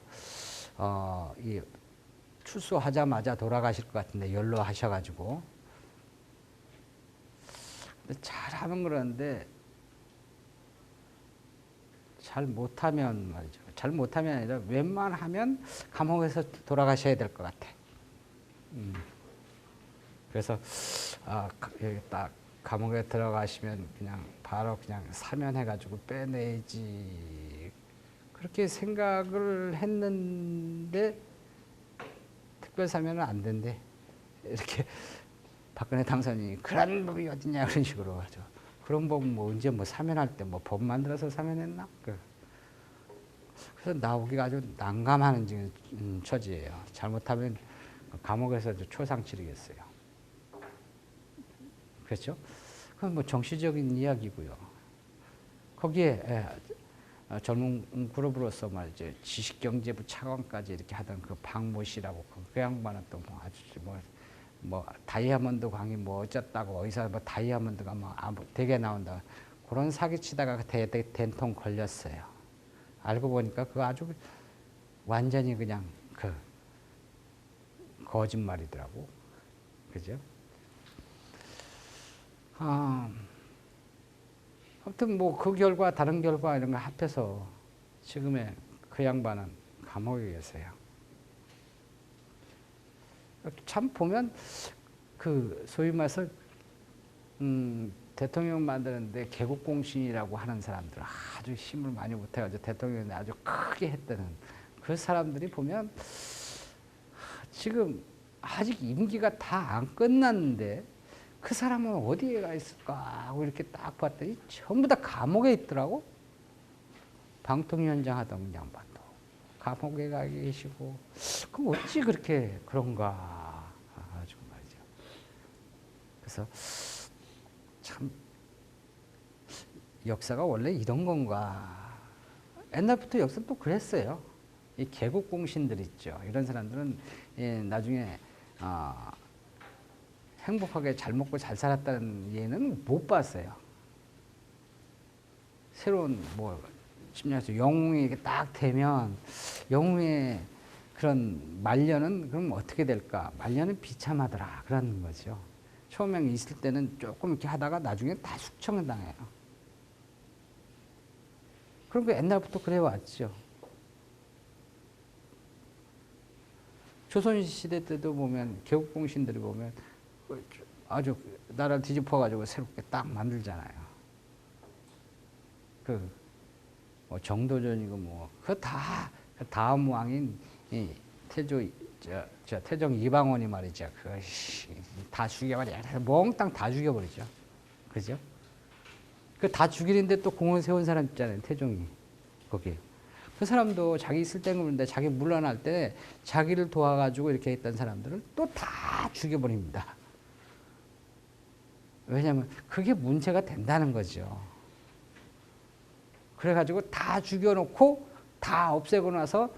출소하자마자 돌아가실 것 같은데 연로하셔가지고 근데 잘하면 그러는데 잘 못하면 말이죠. 잘 못하면 아니라 웬만하면 감옥에서 돌아가셔야 될 것 같아. 그래서 여기 딱 감옥에 들어가시면 그냥 바로 그냥 사면해가지고 빼내지 그렇게 생각을 했는데 특별사면은 안 된대. 이렇게 박근혜 당선인이 그런 법이 어딨냐 그런 식으로 하죠. 그런 법은 뭐 언제 뭐 사면할 때 뭐 법 만들어서 사면했나? 그래서 나오기가 아주 난감한 지금 처지예요. 잘못하면 감옥에서 초상 치르겠어요. 그렇죠? 그건 뭐 정치적인 이야기고요. 거기에 젊은 그룹으로서 말이죠. 지식경제부 차관까지 이렇게 하던 그 박모 씨라고 그 양반은 또 뭐 아주 뭐 다이아몬드 광이 뭐 어쨌다고 어디서 뭐 다이아몬드가 뭐 되게 나온다. 그런 사기치다가 된통 걸렸어요. 알고 보니까 그거 아주 완전히 그냥 그 거짓말이더라고. 그죠? 아무튼 뭐 그 결과 다른 결과 이런 거 합해서 지금의 그 양반은 감옥에 계세요. 참 보면 그 소위 말해서 대통령 만드는데 개국공신이라고 하는 사람들 아주 힘을 많이 못해가지고 대통령이 아주 크게 했다는 그 사람들이 보면 지금 아직 임기가 다 안 끝났는데 그 사람은 어디에 가 있을까 하고 이렇게 딱 봤더니 전부 다 감옥에 있더라고. 방통위원장 하던 양반도 감옥에 가 계시고 그럼 어찌 그렇게 그런가 가지고 말이죠. 그래서 참 역사가 원래 이런 건가. 옛날부터 역사는 또 그랬어요. 이 개국공신들 있죠. 이런 사람들은 나중에 행복하게 잘 먹고 잘 살았다는 예는 못 봤어요. 새로운 뭐 심리학에서 영웅이 딱 되면 영웅의 그런 말년은 그럼 어떻게 될까? 말년은 비참하더라 그러는 거죠. 처음에 있을 때는 조금 이렇게 하다가 나중에 다 숙청을 당해요. 그런 거 옛날부터 그래 왔죠. 조선시대 때도 보면 개국공신들이 보면 아주 나라를 뒤집어가지고 새롭게 딱 만들잖아요. 뭐 정도전이고 뭐 그 다 다음 왕인 이 태종 이방원이 말이죠. 다 죽여버려. 몽땅 다 죽여버리죠. 그죠? 그 다 죽이는데 또 공을 세운 사람 있잖아요. 태종이 거기. 그 사람도 자기 있을 때 그런데 자기 물러날 때 자기를 도와가지고 이렇게 했던 사람들을 또 다 죽여버립니다. 왜냐하면 그게 문제가 된다는 거죠. 그래가지고 다 죽여놓고 다 없애고 나서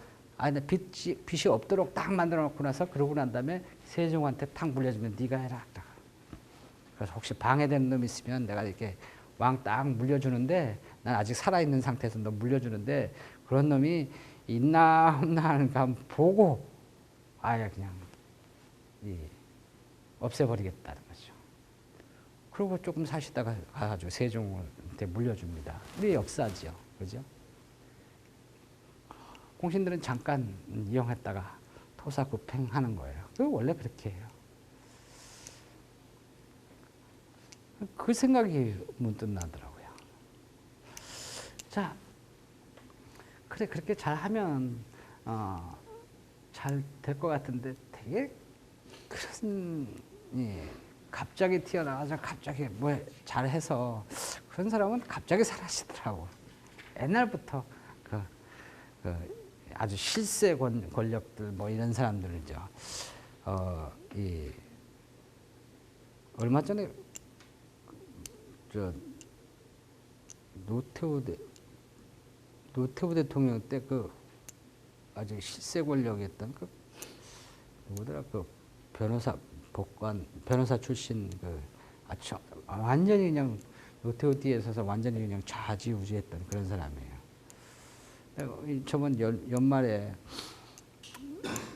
빚이 없도록 딱 만들어 놓고 나서 그러고 난 다음에 세종한테 탁 물려주면 네가 해라. 그래서 혹시 방해되는 놈 있으면 내가 이렇게 왕 딱 물려주는데 난 아직 살아있는 상태에서 너 물려주는데 그런 놈이 있나 없나 하는 거 한번 보고 아예 그냥 없애버리겠다는 거죠. 그리고 조금 사시다가 가가지고 세종한테 물려줍니다. 우리 역사죠. 그죠? 공신들은 잠깐 이용했다가 토사구팽하는 거예요. 그 원래 그렇게 해요. 그 생각이 문득 나더라고요. 자, 그래 그렇게 잘하면 잘 될 것 같은데 되게 그런 갑자기 튀어나와서 갑자기 뭐 잘해서 그런 사람은 갑자기 사라지더라고. 옛날부터 그 아주 실세 권력들 뭐 이런 사람들이죠. 이 얼마 전에 저 노태우 대통령 때 그 아주 실세 권력이었던 그 누구더라 그 변호사 출신 그 완전히 그냥 노태우 뒤에 서서 완전히 그냥 좌지우지했던 그런 사람이에요. 저번 연말에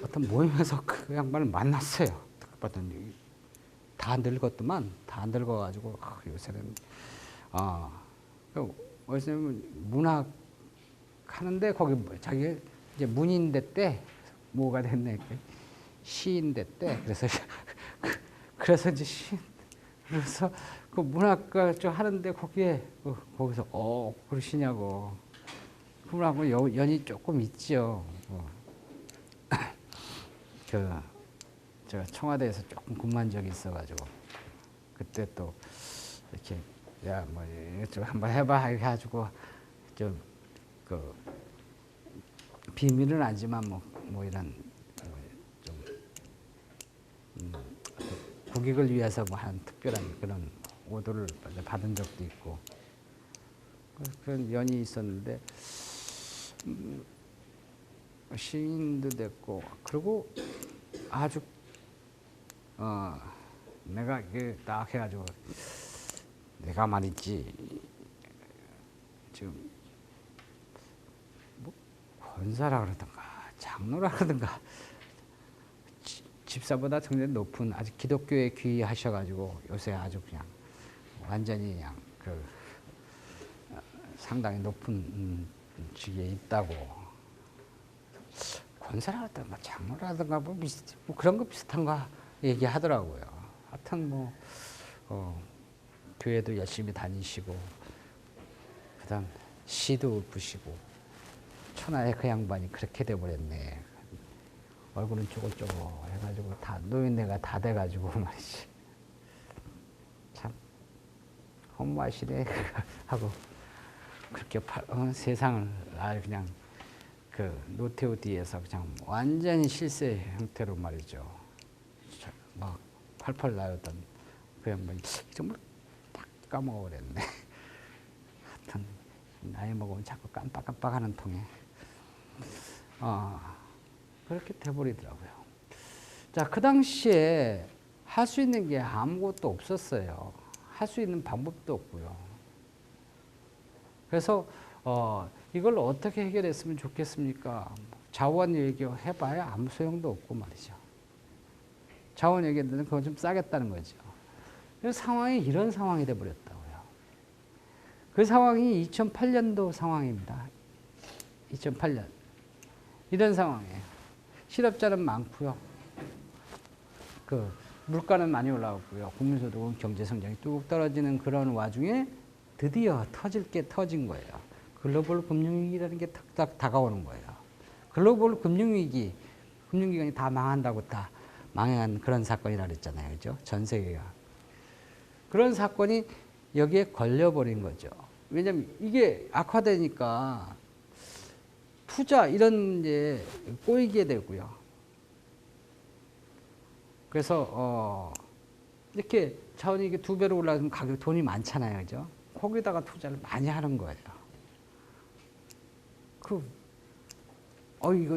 어떤 모임에서 그 양반을 만났어요. 봤더니 다 늙었더만 다 늙어가지고 요새는 어디서는 문학 하는데 거기 자기 이제 문인 됐대. 뭐가 됐네. 시인 됐대. 그래서 이제 그래서 그 문학가 좀 하는데 거기서 그러시냐고. 그분하고 연이 조금 있죠. 제가 청와대에서 조금 근무한 적이 있어가지고 그때 또 이렇게 야 뭐 좀 한번 해봐 해가지고 좀 그 비밀은 아니지만 뭐 이런 좀 국익을 위해서 뭐 한 특별한 그런 오도를 받은 적도 있고 그런 연이 있었는데 시인도 됐고 그리고 아주 내가 이게 딱 해가지고 내가 말이지 지금 뭐 권사라 그러든가 장로라 그러든가 집사보다 굉장히 높은 아주 기독교에 귀하셔가지고 요새 아주 그냥 완전히 그냥 그 상당히 높은 직에 있다고 권사라든가 장로라든가 뭐 그런 거 비슷한 거 얘기하더라고요. 하여튼 뭐 교회도 열심히 다니시고 그다음 시도 읊으시고 천하의 그 양반이 그렇게 돼버렸네. 얼굴은 쪼글쪼글 해가지고 다 노인네가 다 돼가지고 말이지. 참 험마시네 하고 그렇게 세상을 그냥 그 노태우 뒤에서 그냥 완전히 실세 형태로 말이죠. 막 팔팔 나였던 그 양반이 정말 딱 까먹어버렸네. 하여튼 나이 먹으면 자꾸 깜빡깜빡하는 통에 그렇게 돼버리더라고요. 자, 그 당시에 할 수 있는 게 아무것도 없었어요. 할 수 있는 방법도 없고요. 그래서 이걸 어떻게 해결했으면 좋겠습니까? 자원 얘기해봐야 아무 소용도 없고 말이죠. 자원 얘기했는데 그거 좀 싸겠다는 거죠. 그래서 상황이 이런 상황이 돼버렸다고요. 그 상황이 2008년도 상황입니다. 2008년. 이런 상황이에요. 실업자는 많고요. 그 물가는 많이 올라갔고요. 국민소득은 경제성장이 뚝 떨어지는 그런 와중에 드디어 터질 게 터진 거예요. 글로벌 금융위기라는 게 탁탁 다가오는 거예요. 글로벌 금융위기, 금융기관이 다 망한다고 다 망한 그런 사건이라 그랬잖아요. 그죠? 전 세계가. 그런 사건이 여기에 걸려버린 거죠. 왜냐면 이게 악화되니까 투자 이런 게 꼬이게 되고요. 그래서 이렇게 자원이 이게 2배로 올라가면 가격 돈이 많잖아요. 그죠? 거기다가 투자를 많이 하는 거예요.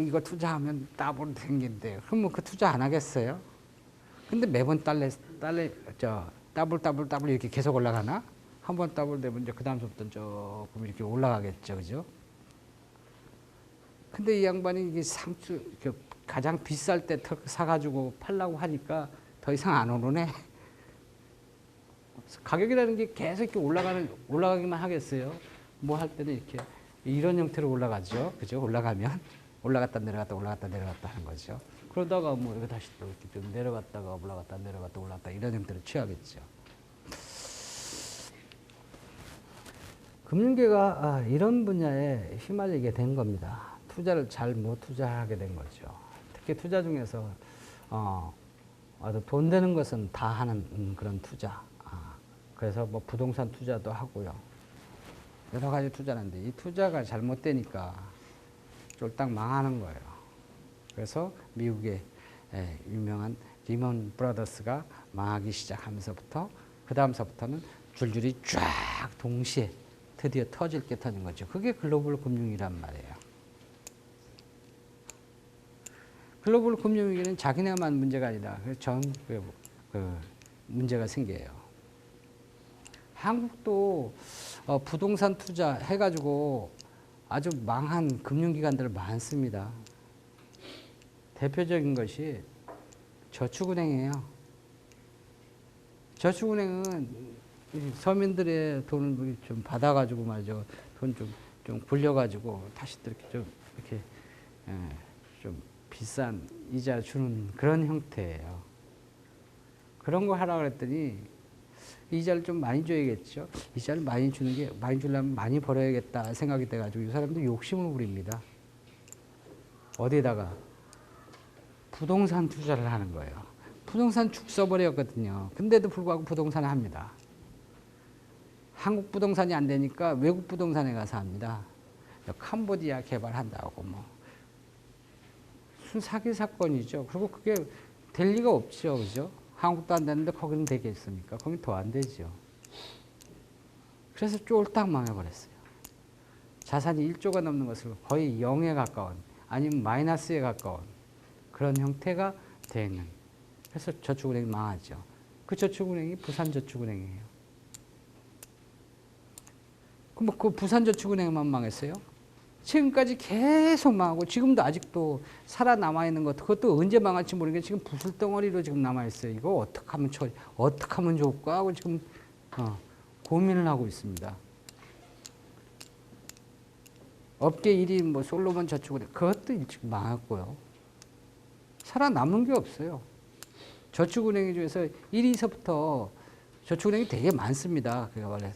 이거 투자하면 따블 생긴대. 그러면 그 투자 안 하겠어요? 근데 매번 따블 이렇게 계속 올라가나? 한 번 따블 되면 이제 그 다음부터는 조금 이렇게 올라가겠죠. 그죠? 근데 이 양반이 이게 가장 비쌀 때 사가지고 팔라고 하니까 더 이상 안 오르네. 가격이라는 게 계속 이렇게 올라가기만 하겠어요. 뭐 할 때는 이렇게 이런 형태로 올라가죠. 그죠? 올라가면 올라갔다 내려갔다 하는 거죠. 그러다가 뭐 이거 다시 또 이렇게 좀 내려갔다가 올라갔다 내려갔다 올라갔다 이런 형태로 취하겠죠. 금융계가 이런 분야에 휘말리게 된 겁니다. 투자를 잘 못 투자하게 된 거죠. 특히 투자 중에서 아주 돈 되는 것은 다 하는 그런 투자. 그래서 뭐 부동산 투자도 하고요. 여러 가지 투자하는데 이 투자가 잘못되니까 쫄딱 망하는 거예요. 그래서 미국의 유명한 리먼 브라더스가 망하기 시작하면서부터 그 다음서부터는 줄줄이 쫙 동시에 드디어 터질 게 터진 거죠. 그게 글로벌 금융이란 말이에요. 글로벌 금융위기는 자기네만 문제가 아니라 전 문제가 생겨요. 한국도 부동산 투자 해가지고 아주 망한 금융기관들 많습니다. 대표적인 것이 저축은행이에요. 저축은행은 서민들의 돈을 좀 받아가지고 말이죠. 돈 좀 굴려가지고 다시 이렇게 좀 비싼 이자 주는 그런 형태예요. 그런 거 하라 그랬더니 이자를 좀 많이 줘야겠죠. 이자를 많이 주려면 많이 벌어야겠다 생각이 돼가지고 이 사람들 욕심을 부립니다. 어디에다가? 부동산 투자를 하는 거예요. 부동산 죽 써버렸거든요. 근데도 불구하고 부동산을 합니다. 한국 부동산이 안 되니까 외국 부동산에 가서 합니다. 캄보디아 개발한다고 뭐. 사기 사건이죠. 그리고 그게 될 리가 없죠. 그죠? 한국도 안 되는데 거기는 되겠습니까? 거긴 더 안 되죠. 그래서 쫄딱 망해버렸어요. 자산이 1조가 넘는 것을 거의 0에 가까운 아니면 마이너스에 가까운 그런 형태가 되는. 그래서 저축은행이 망하죠. 그 저축은행이 부산저축은행이에요. 그럼 그 부산저축은행만 망했어요? 지금까지 계속 망하고 지금도 아직도 살아남아 있는 것, 그것도 언제 망할지 모르겠는데 지금 부술덩어리로 지금 남아 있어요. 이거 어떻게 하면 좋을까 하고 지금 고민을 하고 있습니다. 업계 1위 뭐 솔로몬 저축은행 그것도 일찍 망했고요. 살아남은 게 없어요. 저축은행 중에서 1위서부터 저축은행이 되게 많습니다. 그가 원래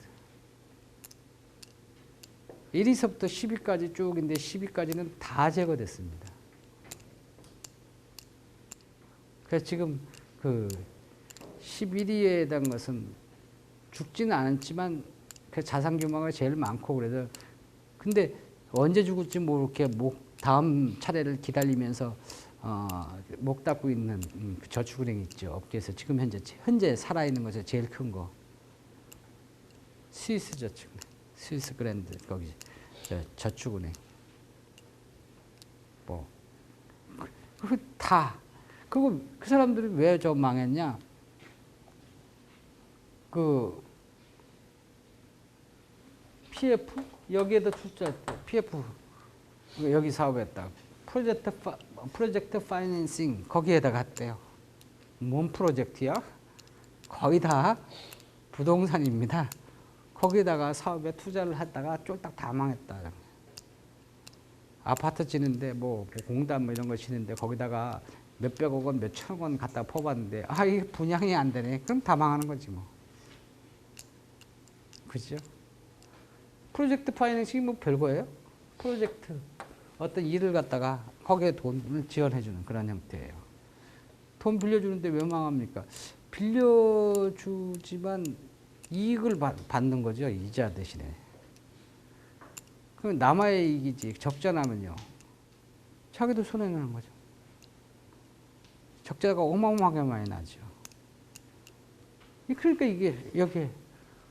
1위서부터 10위까지 쭉인데 10위까지는 다 제거됐습니다. 그래서 지금 그 11위에 해당 것은 죽지는 않았지만 그 자산 규모가 제일 많고 그래서 근데 언제 죽을지 모르게 다음 차례를 기다리면서 목 닫고 있는 저축은행 있죠. 업계에서 지금 현재 살아있는 것에 제일 큰 거 스위스 저축은행, 스위스 그랜드 거기 저축은행 뭐 그거 그 사람들이 왜 저 망했냐? 그 PF 여기에다 투자했대. PF 여기 사업했다. 프로젝트 파이낸싱 거기에다가 했대요. 뭔 프로젝트야? 거의 다 부동산입니다. 거기에다가 사업에 투자를 했다가 쫄딱 다 망했다. 아파트 지는데 뭐 공단 뭐 이런 거 지는데 거기다가 몇백억 원, 몇천억 원 갖다 퍼봤는데 이게 분양이 안 되네. 그럼 다 망하는 거지 뭐. 그죠? 프로젝트 파이낸싱이 뭐 별거예요? 프로젝트 어떤 일을 갖다가 거기에 돈을 지원해주는 그런 형태예요. 돈 빌려주는데 왜 망합니까? 빌려주지만 이익을 받는 거죠. 이자 대신에. 그럼 남아의 이익이지. 적자 나면요. 자기도 손해나는 거죠. 적자가 어마어마하게 많이 나죠. 그러니까 이게 여기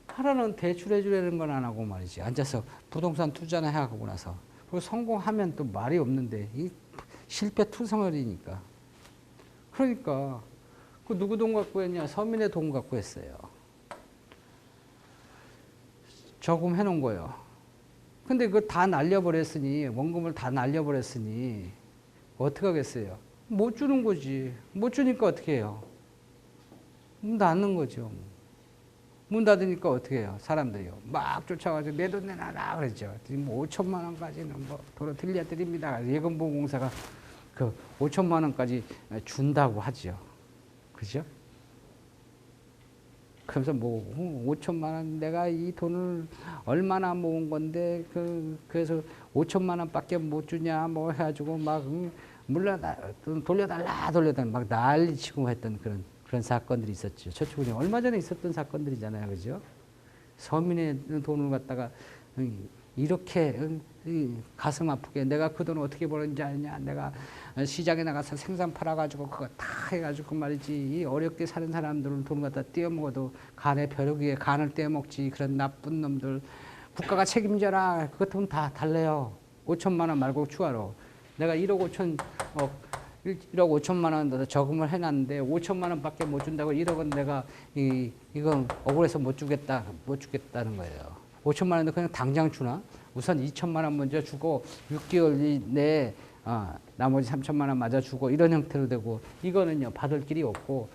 하라는 대출해주려는 건 안 하고 말이지. 앉아서 부동산 투자나 해가고 나서. 그리고 성공하면 또 말이 없는데 이 실패 투성어리니까. 그러니까 그 누구 돈 갖고 했냐? 서민의 돈 갖고 했어요. 저금 해놓은 거예요. 근데 그걸 다 날려버렸으니 원금을 다 날려버렸으니 어떻게 하겠어요? 못 주는 거지. 못 주니까 어떻게 해요? 문 닫는 거죠. 문 닫으니까 어떻게 해요? 사람들이요. 막 쫓아가지고 내 돈 내놔라 그랬죠. 뭐 5천만 원까지는 뭐 도로 들려드립니다. 예금보험공사가 그 5천만 원까지 준다고 하죠. 그죠? 그래서 뭐 5천만 원 내가 이 돈을 얼마나 모은 건데 그래서 5천만 원밖에 못 주냐 뭐 해가지고 막 돌려달라 막 난리치고 했던 그런 사건들이 있었죠. 저축은행 얼마 전에 있었던 사건들이잖아요, 그죠? 서민의 돈을 갖다가 이렇게 가슴 아프게 내가 그 돈을 어떻게 버는지 아냐, 내가 시장에 나가서 생선 팔아가지고 그거 다 해가지고 말이지, 이 어렵게 사는 사람들은 돈 갖다 떼어먹어도 간의 벼룩 위에 간을 떼어먹지, 그런 나쁜 놈들 국가가 책임져라. 그것 돈 다 달래요. 5천만 원 말고 추가로 내가 1억 5천만 원 저금을 해놨는데 5천만 원밖에 못 준다고 1억은 내가 이건 억울해서 못 주겠다는 거예요. 5천만 원도 그냥 당장 주나? 우선 2천만 원 먼저 주고 6개월 내에 나머지 3천만 원 맞아 주고 이런 형태로 되고, 이거는요 받을 길이 없고,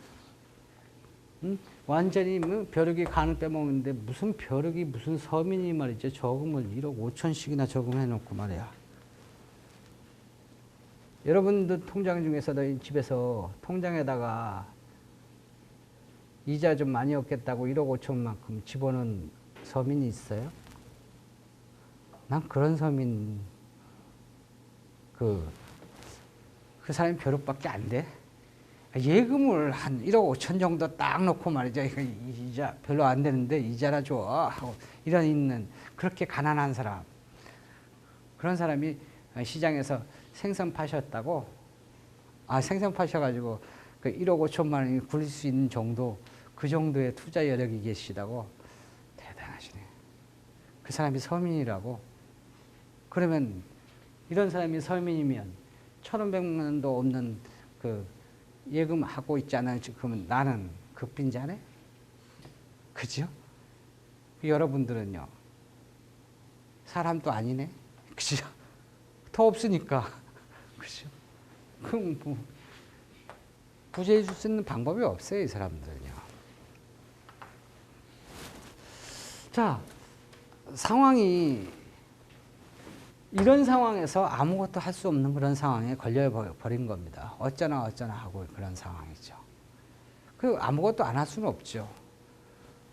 완전히 벼룩이 간을 빼먹는데 무슨 벼룩이 무슨 서민이 말이죠. 저금을 1억 5천씩이나 저금해 놓고 말이야. 여러분들 통장 중에서도 집에서 통장에다가 이자 좀 많이 얻겠다고 1억 5천만큼 집어넣은 서민이 있어요? 난 그런 서민, 그 사람이 벼룩밖에 안 돼. 예금을 한 1억 5천 정도 딱 놓고 말이죠. 이자 별로 안 되는데 이자나 줘 하고 이런 있는 그렇게 가난한 사람, 그런 사람이 시장에서 생선 파셨다고, 생선 파셔가지고 그 1억 5천만 원이 굴릴 수 있는 정도, 그 정도의 투자 여력이 계시다고. 대단하시네. 그 사람이 서민이라고. 그러면 이런 사람이 서민이면 1,500만 원도 없는 그 예금하고 있잖아요. 그러면 나는 극빈자네? 그죠? 여러분들은요, 사람도 아니네? 그죠? 더 없으니까. 그죠? 그럼 뭐, 부자해 줄 수 있는 방법이 없어요, 이 사람들은요. 자, 상황이, 이런 상황에서 아무것도 할 수 없는 그런 상황에 걸려버린 겁니다. 어쩌나 하고 그런 상황이죠. 그 아무것도 안 할 수는 없죠.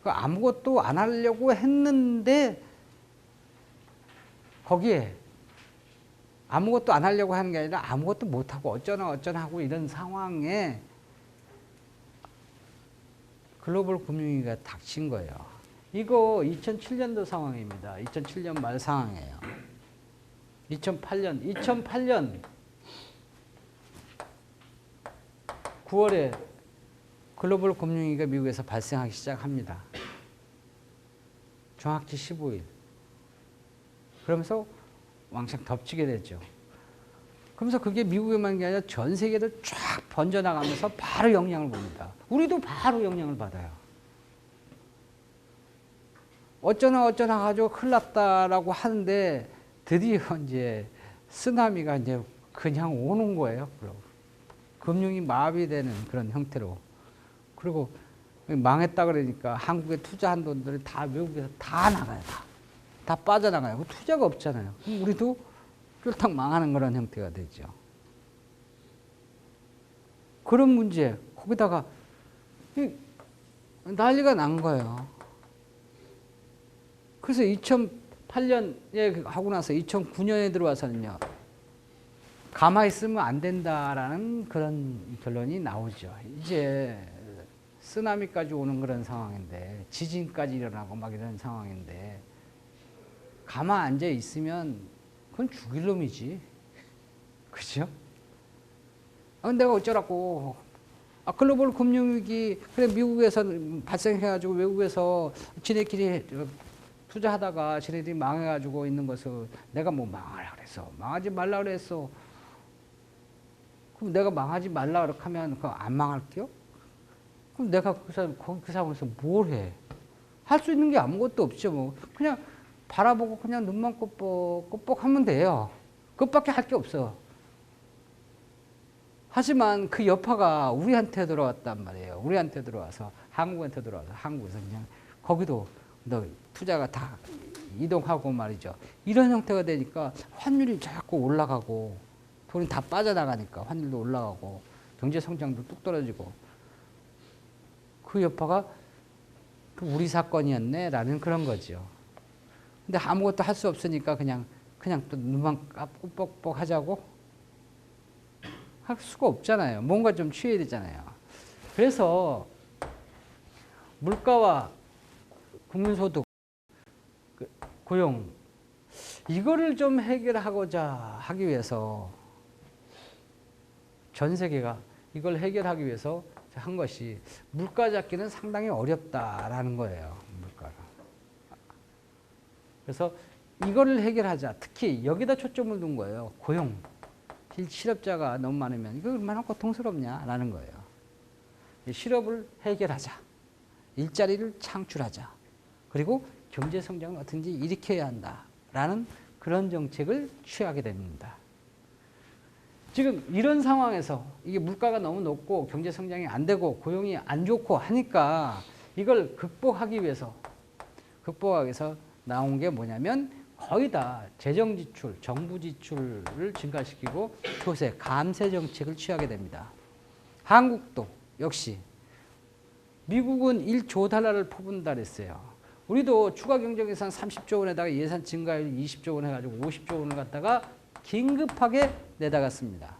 그 아무것도 안 하려고 했는데 거기에 아무것도 안 하려고 하는 게 아니라 아무것도 못하고 어쩌나 하고 이런 상황에 글로벌 금융위기가 닥친 거예요. 이거 2007년도 상황입니다. 2007년 말 상황이에요. 2008년 9월에 글로벌 금융위기가 미국에서 발생하기 시작합니다. 정확히 15일. 그러면서 왕창 덮치게 되죠. 그러면서 그게 미국에만 게 아니라 전 세계로 쫙 번져나가면서 바로 영향을 봅니다. 우리도 바로 영향을 받아요. 어쩌나 가지고 큰일 났다라고 하는데 드디어 이제 쓰나미가 이제 그냥 오는 거예요. 금융이 마비되는 그런 형태로. 그리고 망했다 그러니까 한국에 투자한 돈들이 다 외국에서 다 나가요. 다 빠져나가요. 투자가 없잖아요. 그럼 우리도 쫄딱 망하는 그런 형태가 되죠. 그런 문제, 거기다가 난리가 난 거예요. 그래서 2008년에 하고 나서 2009년에 들어와서는요, 가만히 있으면 안 된다라는 그런 결론이 나오죠. 이제 쓰나미까지 오는 그런 상황인데, 지진까지 일어나고 막 이런 상황인데, 가만 앉아 있으면 그건 죽일 놈이지. 그죠? 내가 어쩌라고. 글로벌 금융위기, 그래, 미국에서 발생해가지고 외국에서 지네끼리 투자하다가 지네들이 망해가지고 있는 것을 내가 뭐 망하라 그랬어. 망하지 말라 그랬어. 그럼 내가 망하지 말라 그렇게 하면 그거 안 망할게요? 그럼 내가 그 상황에서 뭘 해? 할 수 있는 게 아무것도 없죠. 뭐. 그냥 바라보고 그냥 눈만 꼽뻑 하면 돼요. 그것밖에 할 게 없어. 하지만 그 여파가 우리한테 들어왔단 말이에요. 우리한테 들어와서, 한국한테 들어와서, 한국에서 그냥 거기도 너 투자가 다 이동하고 말이죠. 이런 형태가 되니까 환율이 자꾸 올라가고, 돈이 다 빠져나가니까 환율도 올라가고, 경제 성장도 뚝 떨어지고, 그 여파가 우리 사건이었네 라는 그런 거죠. 근데 아무것도 할 수 없으니까 그냥 또 눈만 뻑뻑 하자고. 할 수가 없잖아요. 뭔가 좀 취해야 되잖아요. 그래서 물가와 국민소득, 고용 이거를 좀 해결하고자 하기 위해서 전 세계가 이걸 해결하기 위해서 한 것이 물가 잡기는 상당히 어렵다라는 거예요. 물가가. 그래서 이거를 해결하자. 특히 여기다 초점을 둔 거예요. 고용. 실업자가 너무 많으면 이거 얼마나 고통스럽냐라는 거예요. 실업을 해결하자. 일자리를 창출하자. 그리고 경제 성장을 어떻게든지 일으켜야 한다라는 그런 정책을 취하게 됩니다. 지금 이런 상황에서 이게 물가가 너무 높고 경제 성장이 안 되고 고용이 안 좋고 하니까 이걸 극복하기 위해서 나온 게 뭐냐면 거의 다 재정 지출, 정부 지출을 증가시키고 조세, 감세 정책을 취하게 됩니다. 한국도 역시 미국은 1조 달러를 퍼붓는다 그랬어요. 우리도 추가 경정 예산 30조 원에다가 예산 증가율 20조 원 해가지고 50조 원을 갖다가 긴급하게 내다갔습니다.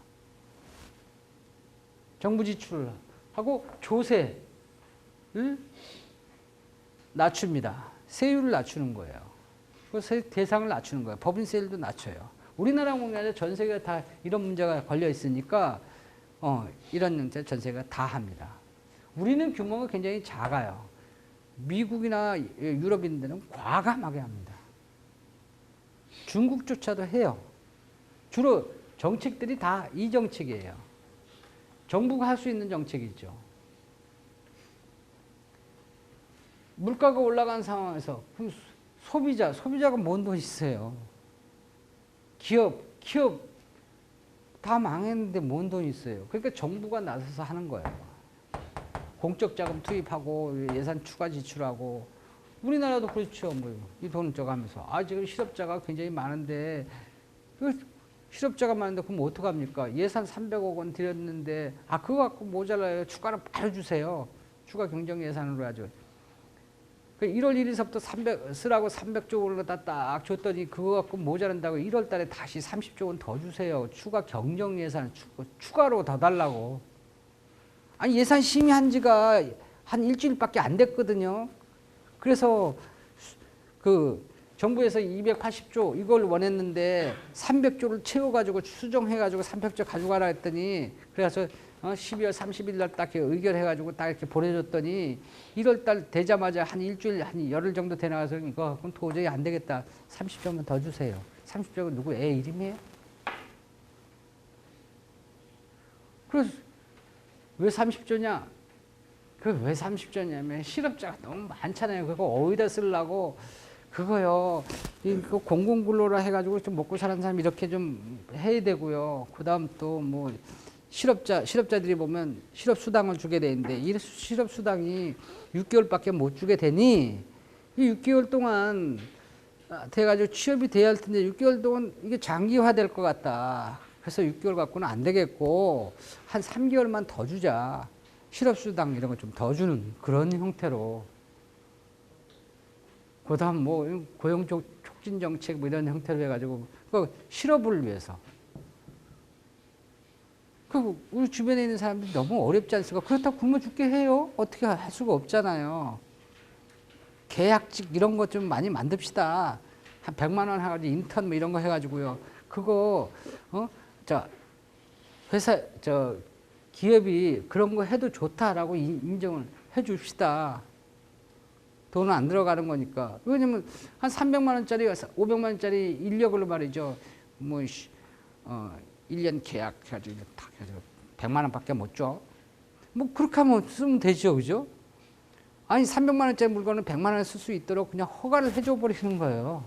정부 지출을 하고 조세를 낮춥니다. 세율을 낮추는 거예요. 그 대상을 낮추는 거예요. 법인세율도 낮춰요. 우리나라뿐만 아니라 전 세계가 다 이런 문제가 걸려 있으니까 이런 문제 전 세계가 다 합니다. 우리는 규모가 굉장히 작아요. 미국이나 유럽인들은 과감하게 합니다. 중국조차도 해요. 주로 정책들이 다 이 정책이에요. 정부가 할 수 있는 정책이죠. 물가가 올라간 상황에서 그럼 소비자가 뭔 돈 있어요? 기업 다 망했는데 뭔 돈 있어요? 그러니까 정부가 나서서 하는 거예요. 공적 자금 투입하고 예산 추가 지출하고 우리나라도 그렇죠. 뭐 이 돈 저거 하면서 지금 실업자가 굉장히 많은데 실업자가 많은데 그럼 어떡합니까? 예산 300억 원 드렸는데 그거 갖고 모자라요. 추가로 바로 주세요. 추가 경정 예산으로 하죠. 1월 1일서부터 쓰라고 300조 원을 딱 줬더니 그거 갖고 모자란다고 1월 달에 다시 30조 원 더 주세요. 추가 경정 예산 추가로 더 달라고. 예산 심의한 지가 한 일주일밖에 안 됐거든요. 그래서 정부에서 280조 이걸 원했는데 300조를 채워가지고 수정해가지고 300조 가져가라 했더니 그래서 12월 30일 날 딱 의결해가지고 딱 이렇게 보내줬더니 1월 달 되자마자 한 일주일 한 열흘 정도 되나가서 이거 그럼 도저히 안 되겠다. 30조만 더 주세요. 30조가 누구 애 이름이에요? 그래서 왜 30조냐? 왜 30조냐면 실업자가 너무 많잖아요. 그거 어디다 쓰려고 그거요. 그 공공근로라 해가지고 좀 먹고 사는 사람 이렇게 좀 해야 되고요. 그다음 또 뭐 실업자들이 보면 실업수당을 주게 되는데 이 실업수당이 6개월밖에 못 주게 되니 이 6개월 동안 돼가지고 취업이 돼야 할 텐데 6개월 동안 이게 장기화될 것 같다. 그래서 6개월 갖고는 안 되겠고 한 3개월만 더 주자. 실업수당 이런 거 좀 더 주는 그런 형태로. 그다음 뭐 고용 촉진 정책 뭐 이런 형태로 해가지고 실업을 위해서. 우리 주변에 있는 사람들이 너무 어렵지 않습니까? 그렇다고 굶어 죽게 해요? 어떻게 할 수가 없잖아요. 계약직 이런 거 좀 많이 만듭시다. 한 100만 원 해가지고 인턴 뭐 이런 거 해가지고요. 그거 기업이 그런 거 해도 좋다라고 인정을 해 줍시다. 돈은 안 들어가는 거니까. 왜냐면 한 300만 원짜리, 500만 원짜리 인력으로 말이죠. 1년 계약 해가지고 딱 해가지고 100만 원밖에 못 줘. 뭐 그렇게 하면 쓰면 되죠. 그죠? 300만 원짜리 물건을 100만 원에 쓸 수 있도록 그냥 허가를 해줘 버리는 거예요.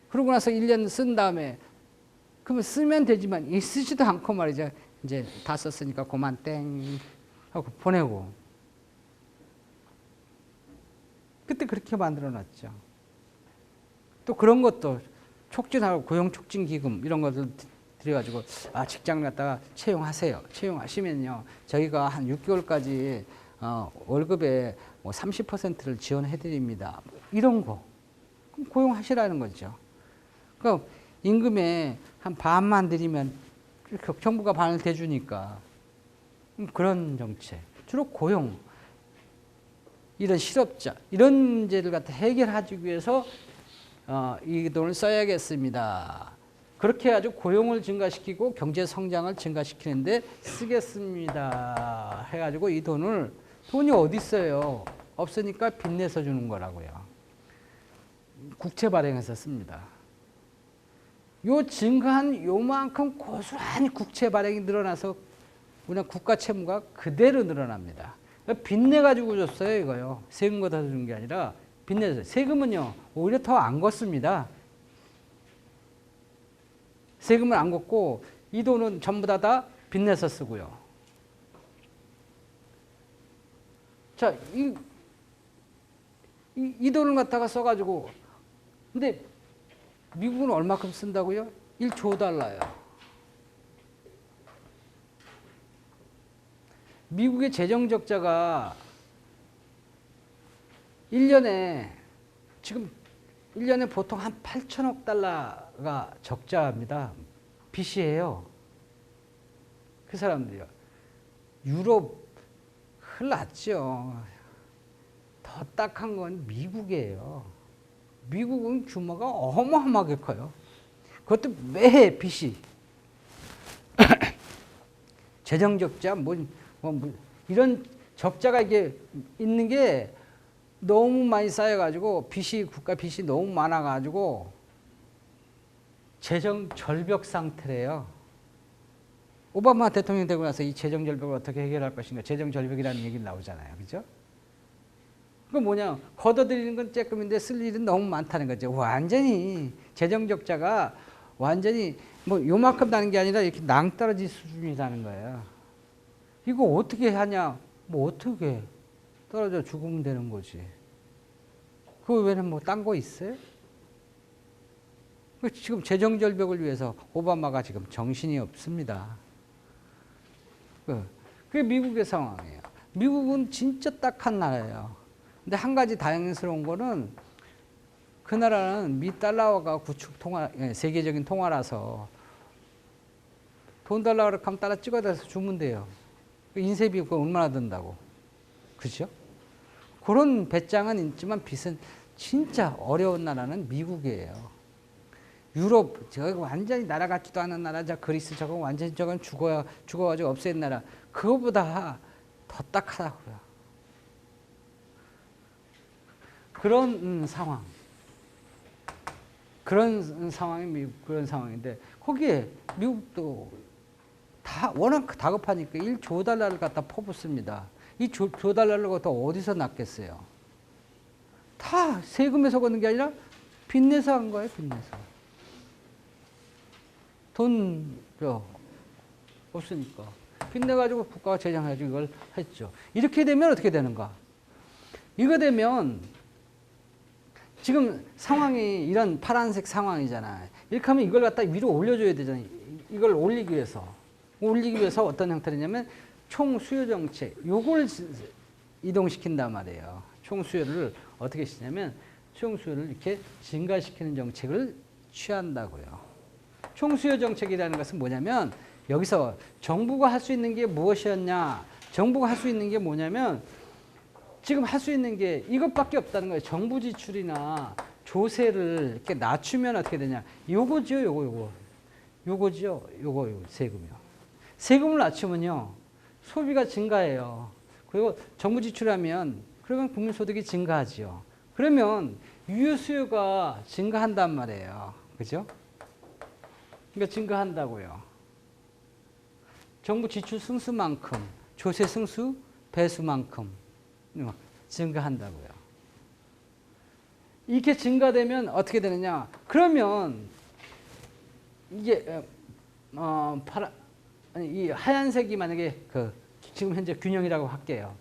그러고 나서 1년 쓴 다음에 그러면 쓰면 되지만 쓰지도 않고 말이죠. 이제 다 썼으니까 그만 땡 하고 보내고. 그때 그렇게 만들어 놨죠. 또 그런 것도 촉진하고 고용촉진기금 이런 것들 들여가지고 직장을 갖다가 채용하세요. 채용하시면요. 저희가 한 6개월까지 월급의 뭐 30%를 지원해 드립니다. 이런 거. 그럼 고용하시라는 거죠. 그러니까 임금의 한 반만 드리면 정부가 반을 대주니까. 그런 정책. 주로 고용, 이런 실업자, 이런 문제를 갖다 해결하기 위해서 이 돈을 써야겠습니다. 그렇게 해가지고 고용을 증가시키고 경제 성장을 증가시키는데 쓰겠습니다. 해가지고 이 돈이 어디 있어요? 없으니까 빚내서 주는 거라고요. 국채 발행해서 씁니다. 요 증가한 요만큼 고스란히 국채 발행이 늘어나서 그냥 국가 채무가 그대로 늘어납니다. 빚내가지고 줬어요, 이거요. 세금 걷어서 준 게 아니라 빚내서. 세금은요, 오히려 더 안 걷습니다. 세금을 안 걷고 이 돈은 전부 다 빚내서 쓰고요. 자, 이 돈을 갖다가 써가지고, 근데 미국은 얼마큼 쓴다고요? 1조 달러요. 미국의 재정 적자가 1년에 지금 1년에 보통 한 8천억 달러가 적자입니다. 빚이에요. 그 사람들이요. 유럽 흘났죠. 더 딱한 건 미국이에요. 미국은 규모가 어마어마하게 커요. 그것도 매해 빚이. 재정 적자, 이런 적자가 이게 있는 게 너무 많이 쌓여가지고 국가 빚이 너무 많아가지고 재정 절벽 상태래요. 오바마 대통령 되고 나서 이 재정 절벽을 어떻게 해결할 것인가, 재정 절벽이라는 얘기 나오잖아요, 그죠? 그 뭐냐, 걷어들이는 건 조금인데 쓸 일은 너무 많다는 거죠. 완전히 재정 적자가 완전히 요만큼 나는 게 아니라 이렇게 낭떠러지 수준이라는 거예요. 이거 어떻게 하냐? 어떻게 떨어져 죽으면 되는 거지. 그 외에는 딴 거 있어요? 지금 재정 절벽을 위해서 오바마가 지금 정신이 없습니다. 그게 미국의 상황이에요. 미국은 진짜 딱한 나라예요. 근데 한 가지 다행스러운 거는 그 나라는 미 달러가 구축 통화, 세계적인 통화라서 돈 달라고 하면 달러 찍어다서 주면 돼요. 인쇄비 그거 얼마나 든다고. 그죠? 그런 배짱은 있지만 빚은 진짜 어려운 나라는 미국이에요. 유럽, 저거 완전히 나라 같지도 않은 나라, 그리스 저거 완전히 저건 죽어가지고 없앤 나라. 그거보다 더 딱하다고요. 그런 상황. 그런 상황이 미국, 그런 상황인데, 거기에 미국도 워낙 다급하니까 1조 달러를 갖다 퍼붓습니다. 이 조 달러를 갖다 어디서 놨겠어요? 다 세금에서 걷는 게 아니라 빚내서 한 거예요, 빚내서. 돈 없으니까. 빚내가지고 국가가 제정해가지고 이걸 했죠. 이렇게 되면 어떻게 되는가? 이거 되면 지금 상황이 이런 파란색 상황이잖아요. 이렇게 하면 이걸 갖다 위로 올려줘야 되잖아요. 이걸 올리기 위해서 어떤 형태냐면 총수요 정책, 요걸 이동시킨단 말이에요. 총수요를 어떻게 시냐면 총수요를 이렇게 증가시키는 정책을 취한다고요. 총수요 정책이라는 것은 뭐냐면 여기서 정부가 할 수 있는 게 무엇이었냐? 정부가 할 수 있는 게 뭐냐면 지금 할 수 있는 게 이것밖에 없다는 거예요. 정부 지출이나 조세를 이렇게 낮추면 어떻게 되냐? 요거죠, 요거죠, 요거 세금이요. 세금을 낮추면요, 소비가 증가해요. 그리고 정부 지출하면 그러면 국민소득이 증가하지요. 그러면 유효 수요가 증가한단 말이에요. 그죠? 그러니까 증가한다고요. 정부 지출 승수만큼, 조세 승수 배수만큼 증가한다고요. 이렇게 증가되면 어떻게 되느냐? 그러면 이게 이 하얀색이 만약에 지금 현재 균형이라고 할게요.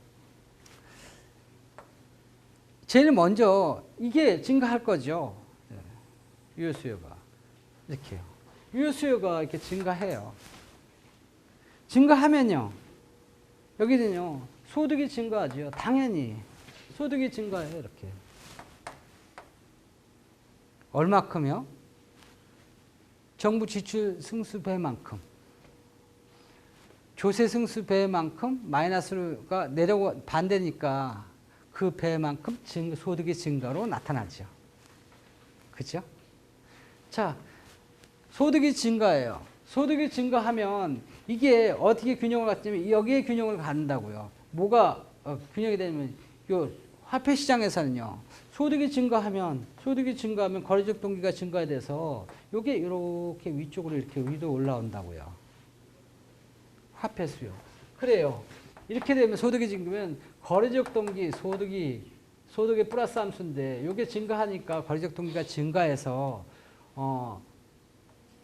제일 먼저 이게 증가할 거죠. 유효 수요가 이렇게요. 유효 수요가 이렇게 증가해요. 증가하면요, 여기는요 소득이 증가하죠. 당연히 소득이 증가해요. 이렇게 얼마큼요? 정부 지출 승수배만큼. 조세승수 배만큼 마이너스가 내려고 반대니까 그 배만큼 소득의 증가로 나타나죠. 그죠? 자, 소득이 증가해요. 소득이 증가하면 이게 어떻게 균형을 갖냐면 여기에 균형을 갖는다고요. 뭐가 균형이 되냐면 요 화폐 시장에서는요. 소득이 증가하면 거래적 동기가 증가돼서 요게 이렇게 위쪽으로 이렇게 위로 올라온다고요. 화폐 수요. 그래요. 이렇게 되면 소득이 증가하면 거래적 동기 소득의 플러스 함수인데 요게 증가하니까 거래적 동기가 증가해서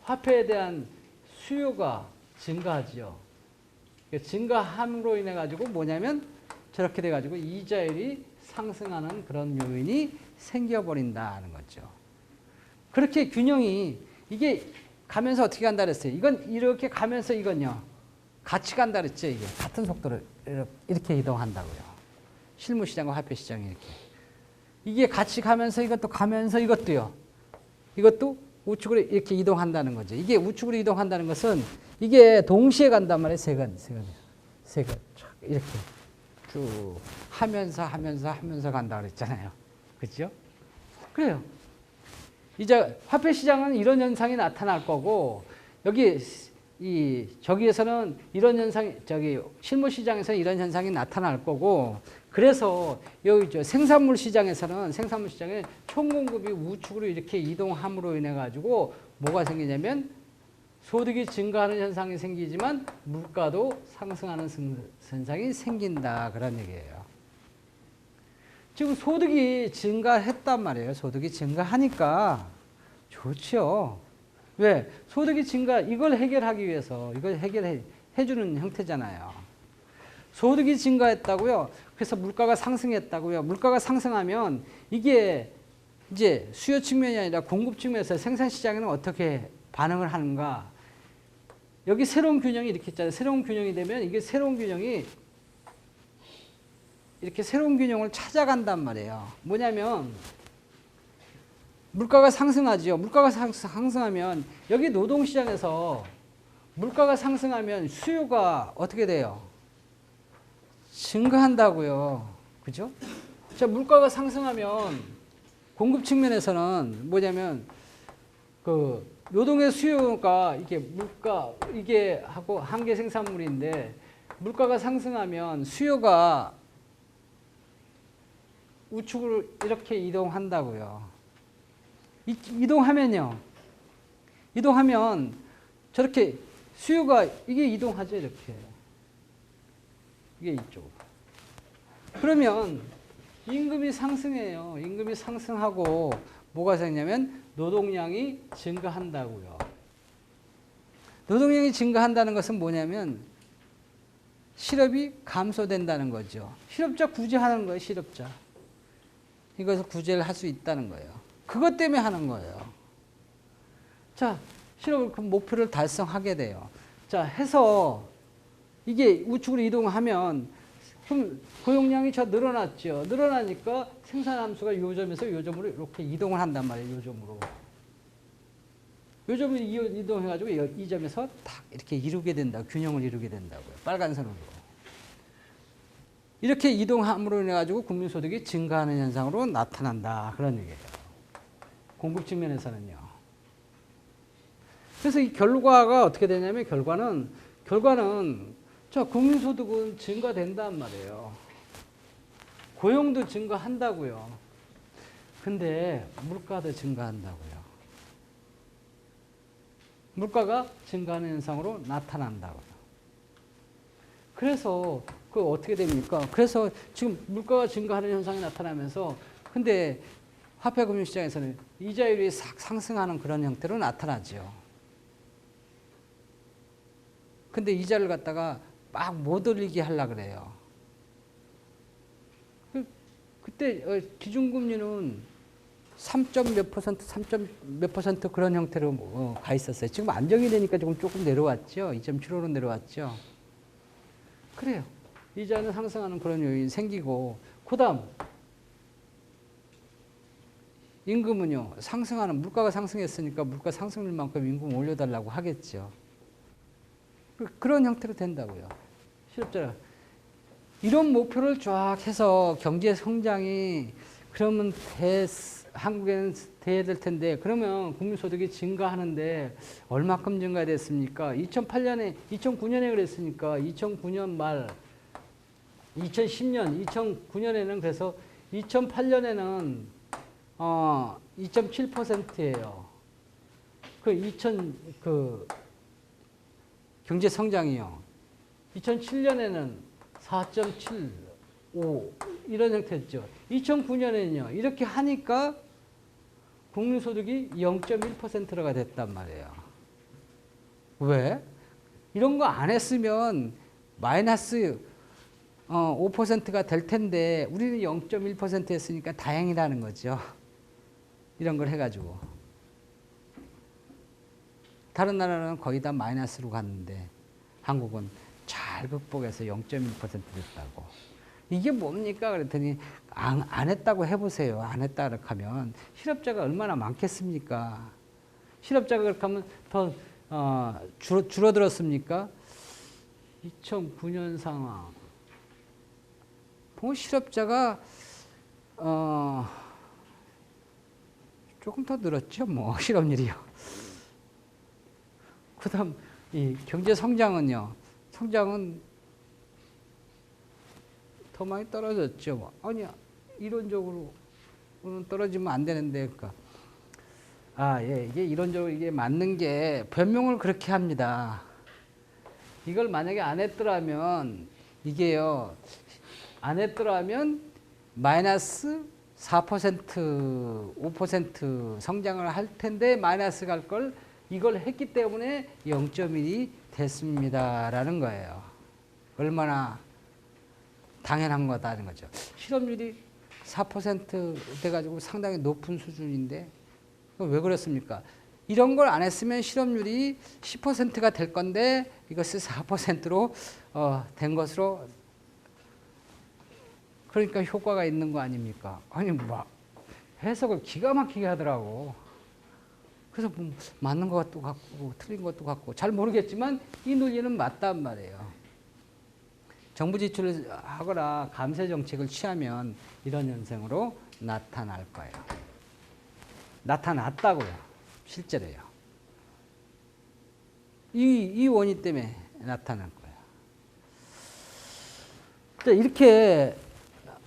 화폐에 대한 수요가 증가하지요. 증가함으로 인해 가지고 뭐냐면 저렇게 돼 가지고 이자율이 상승하는 그런 요인이 생겨버린다는 거죠. 그렇게 균형이 이게 가면서 어떻게 간다 그랬어요? 이건 이렇게 가면서 이건요. 같이 간다 그랬죠. 이게 같은 속도로 이렇게 이동한다고요. 실무 시장과 화폐 시장이 이렇게. 이게 같이 가면서 이것도 가면서 이것도요. 이것도 우측으로 이렇게 이동한다는 거죠. 이게 우측으로 이동한다는 것은 이게 동시에 간단 말이에요. 세 건 이렇게 쭉 하면서 간다 그랬잖아요. 그렇죠? 그래요. 이제 화폐 시장은 이런 현상이 나타날 거고 여기 저기에서는 이런 현상이 실무 시장에서는 이런 현상이 나타날 거고 그래서 여기 생산물 시장에서는 생산물 시장에 총 공급이 우측으로 이렇게 이동함으로 인해 가지고 뭐가 생기냐면 소득이 증가하는 현상이 생기지만 물가도 상승하는 현상이 생긴다 그런 얘기예요. 지금 소득이 증가했단 말이에요. 소득이 증가하니까 좋죠. 왜? 소득이 증가, 이걸 해결하기 위해서, 이걸 해결해 주는 형태잖아요. 소득이 증가했다고요. 그래서 물가가 상승했다고요. 물가가 상승하면 이게 이제 수요 측면이 아니라 공급 측면에서 생산 시장에는 어떻게 반응을 하는가. 여기 새로운 균형이 이렇게 있잖아요. 새로운 균형이 되면 이게 새로운 균형이 이렇게 새로운 균형을 찾아간단 말이에요. 뭐냐면 물가가 상승하죠. 물가가 상승하면 여기 노동시장에서 물가가 상승하면 수요가 어떻게 돼요? 증가한다고요. 그죠? 자, 물가가 상승하면 공급 측면에서는 뭐냐면 그 노동의 수요가 이게 하고 한계 생산물인데 물가가 상승하면 수요가 우측으로 이렇게 이동한다고요. 이동하면 저렇게 수요가 이게 이동하죠. 이렇게. 이게 이쪽. 그러면 임금이 상승해요. 임금이 상승하고 뭐가 생기냐면 노동량이 증가한다고요. 노동량이 증가한다는 것은 뭐냐면 실업이 감소된다는 거죠. 실업자 구제하는 거예요. 실업자. 이것을 구제를 할 수 있다는 거예요. 그것 때문에 하는 거예요. 자, 실업 목표를 달성하게 돼요. 자, 해서 이게 우측으로 이동하면 그럼 고용량이 늘어났죠. 늘어나니까 생산함수가 요점에서 요점으로 이렇게 이동을 한단 말이에요. 요점으로. 요점으로 이동해가지고 이 점에서 딱 이렇게 이루게 된다. 균형을 이루게 된다고요. 빨간 선으로. 이렇게 이동함으로 인해 가지고 국민소득이 증가하는 현상으로 나타난다. 그런 얘기예요. 공급 측면에서는요. 그래서 이 결과가 어떻게 되냐면 결과는 자, 국민소득은 증가된단 말이에요. 고용도 증가한다고요. 근데 물가도 증가한다고요. 물가가 증가하는 현상으로 나타난다고요. 그래서 그 어떻게 됩니까? 그래서 지금 물가가 증가하는 현상이 나타나면서 근데 화폐금융시장에서는 이자율이 상승하는 그런 형태로 나타나죠. 근데 이자를 갖다가 막 못 올리게 하려고 그래요. 그때 기준금리는 3몇 %, 그런 형태로 가 있었어요. 지금 안정이 되니까 조금 내려왔죠. 2.75로 내려왔죠. 그래요. 이자는 상승하는 그런 요인이 생기고 그 다음 임금은요. 물가가 상승했으니까 물가 상승률만큼 임금 올려달라고 하겠죠. 그런 형태로 된다고요. 실업자. 이런 목표를 쫙 해서 경제 성장이 그러면 한국에는 돼야 될 텐데 그러면 국민소득이 증가하는데 얼마큼 증가됐습니까? 2009년에 그랬으니까 2009년 말 2010년, 2009년에는 그래서 2008년에는 2.7%예요. 그 경제 성장이요. 2007년에는 4.75 이런 형태였죠. 2009년에는요. 이렇게 하니까 국민소득이 0.1%가 됐단 말이에요. 왜? 이런 거 안 했으면 마이너스 5%가 될 텐데 우리는 0.1% 했으니까 다행이라는 거죠. 이런 걸 해가지고. 다른 나라는 거의 다 마이너스로 갔는데 한국은 잘 극복해서 0.1% 됐다고. 이게 뭡니까? 그랬더니 안 했다고 해보세요. 안 했다 그렇게 하면 실업자가 얼마나 많겠습니까? 실업자가 그렇게 하면 더 줄어들었습니까? 2009년 상황. 실업자가 조금 더 늘었죠. 뭐 실업률이요. 그다음 이 경제 성장은요. 성장은 더 많이 떨어졌죠. 아니 이론적으로는 떨어지면 안 되는데 그러니까 이게 이론적으로 이게 맞는 게 변명을 그렇게 합니다. 이걸 만약에 안 했더라면 이게요. 안 했더라면 마이너스 4%, 5% 성장을 할 텐데 마이너스 갈 걸 이걸 했기 때문에 0.1이 됐습니다라는 거예요. 얼마나 당연한 거다는 거죠. 실업률이 4% 돼가지고 상당히 높은 수준인데 왜 그렇습니까? 이런 걸 안 했으면 실업률이 10%가 될 건데 이것을 4%로 된 것으로 그러니까 효과가 있는 거 아닙니까? 아니 막 해석을 기가 막히게 하더라고. 그래서 뭐 맞는 것도 같고 틀린 것도 같고 잘 모르겠지만 이 논리는 맞단 말이에요. 정부 지출을 하거나 감세 정책을 취하면 이런 현상으로 나타날 거예요. 나타났다고요. 실제로요. 이 원인 때문에 나타날 거예요.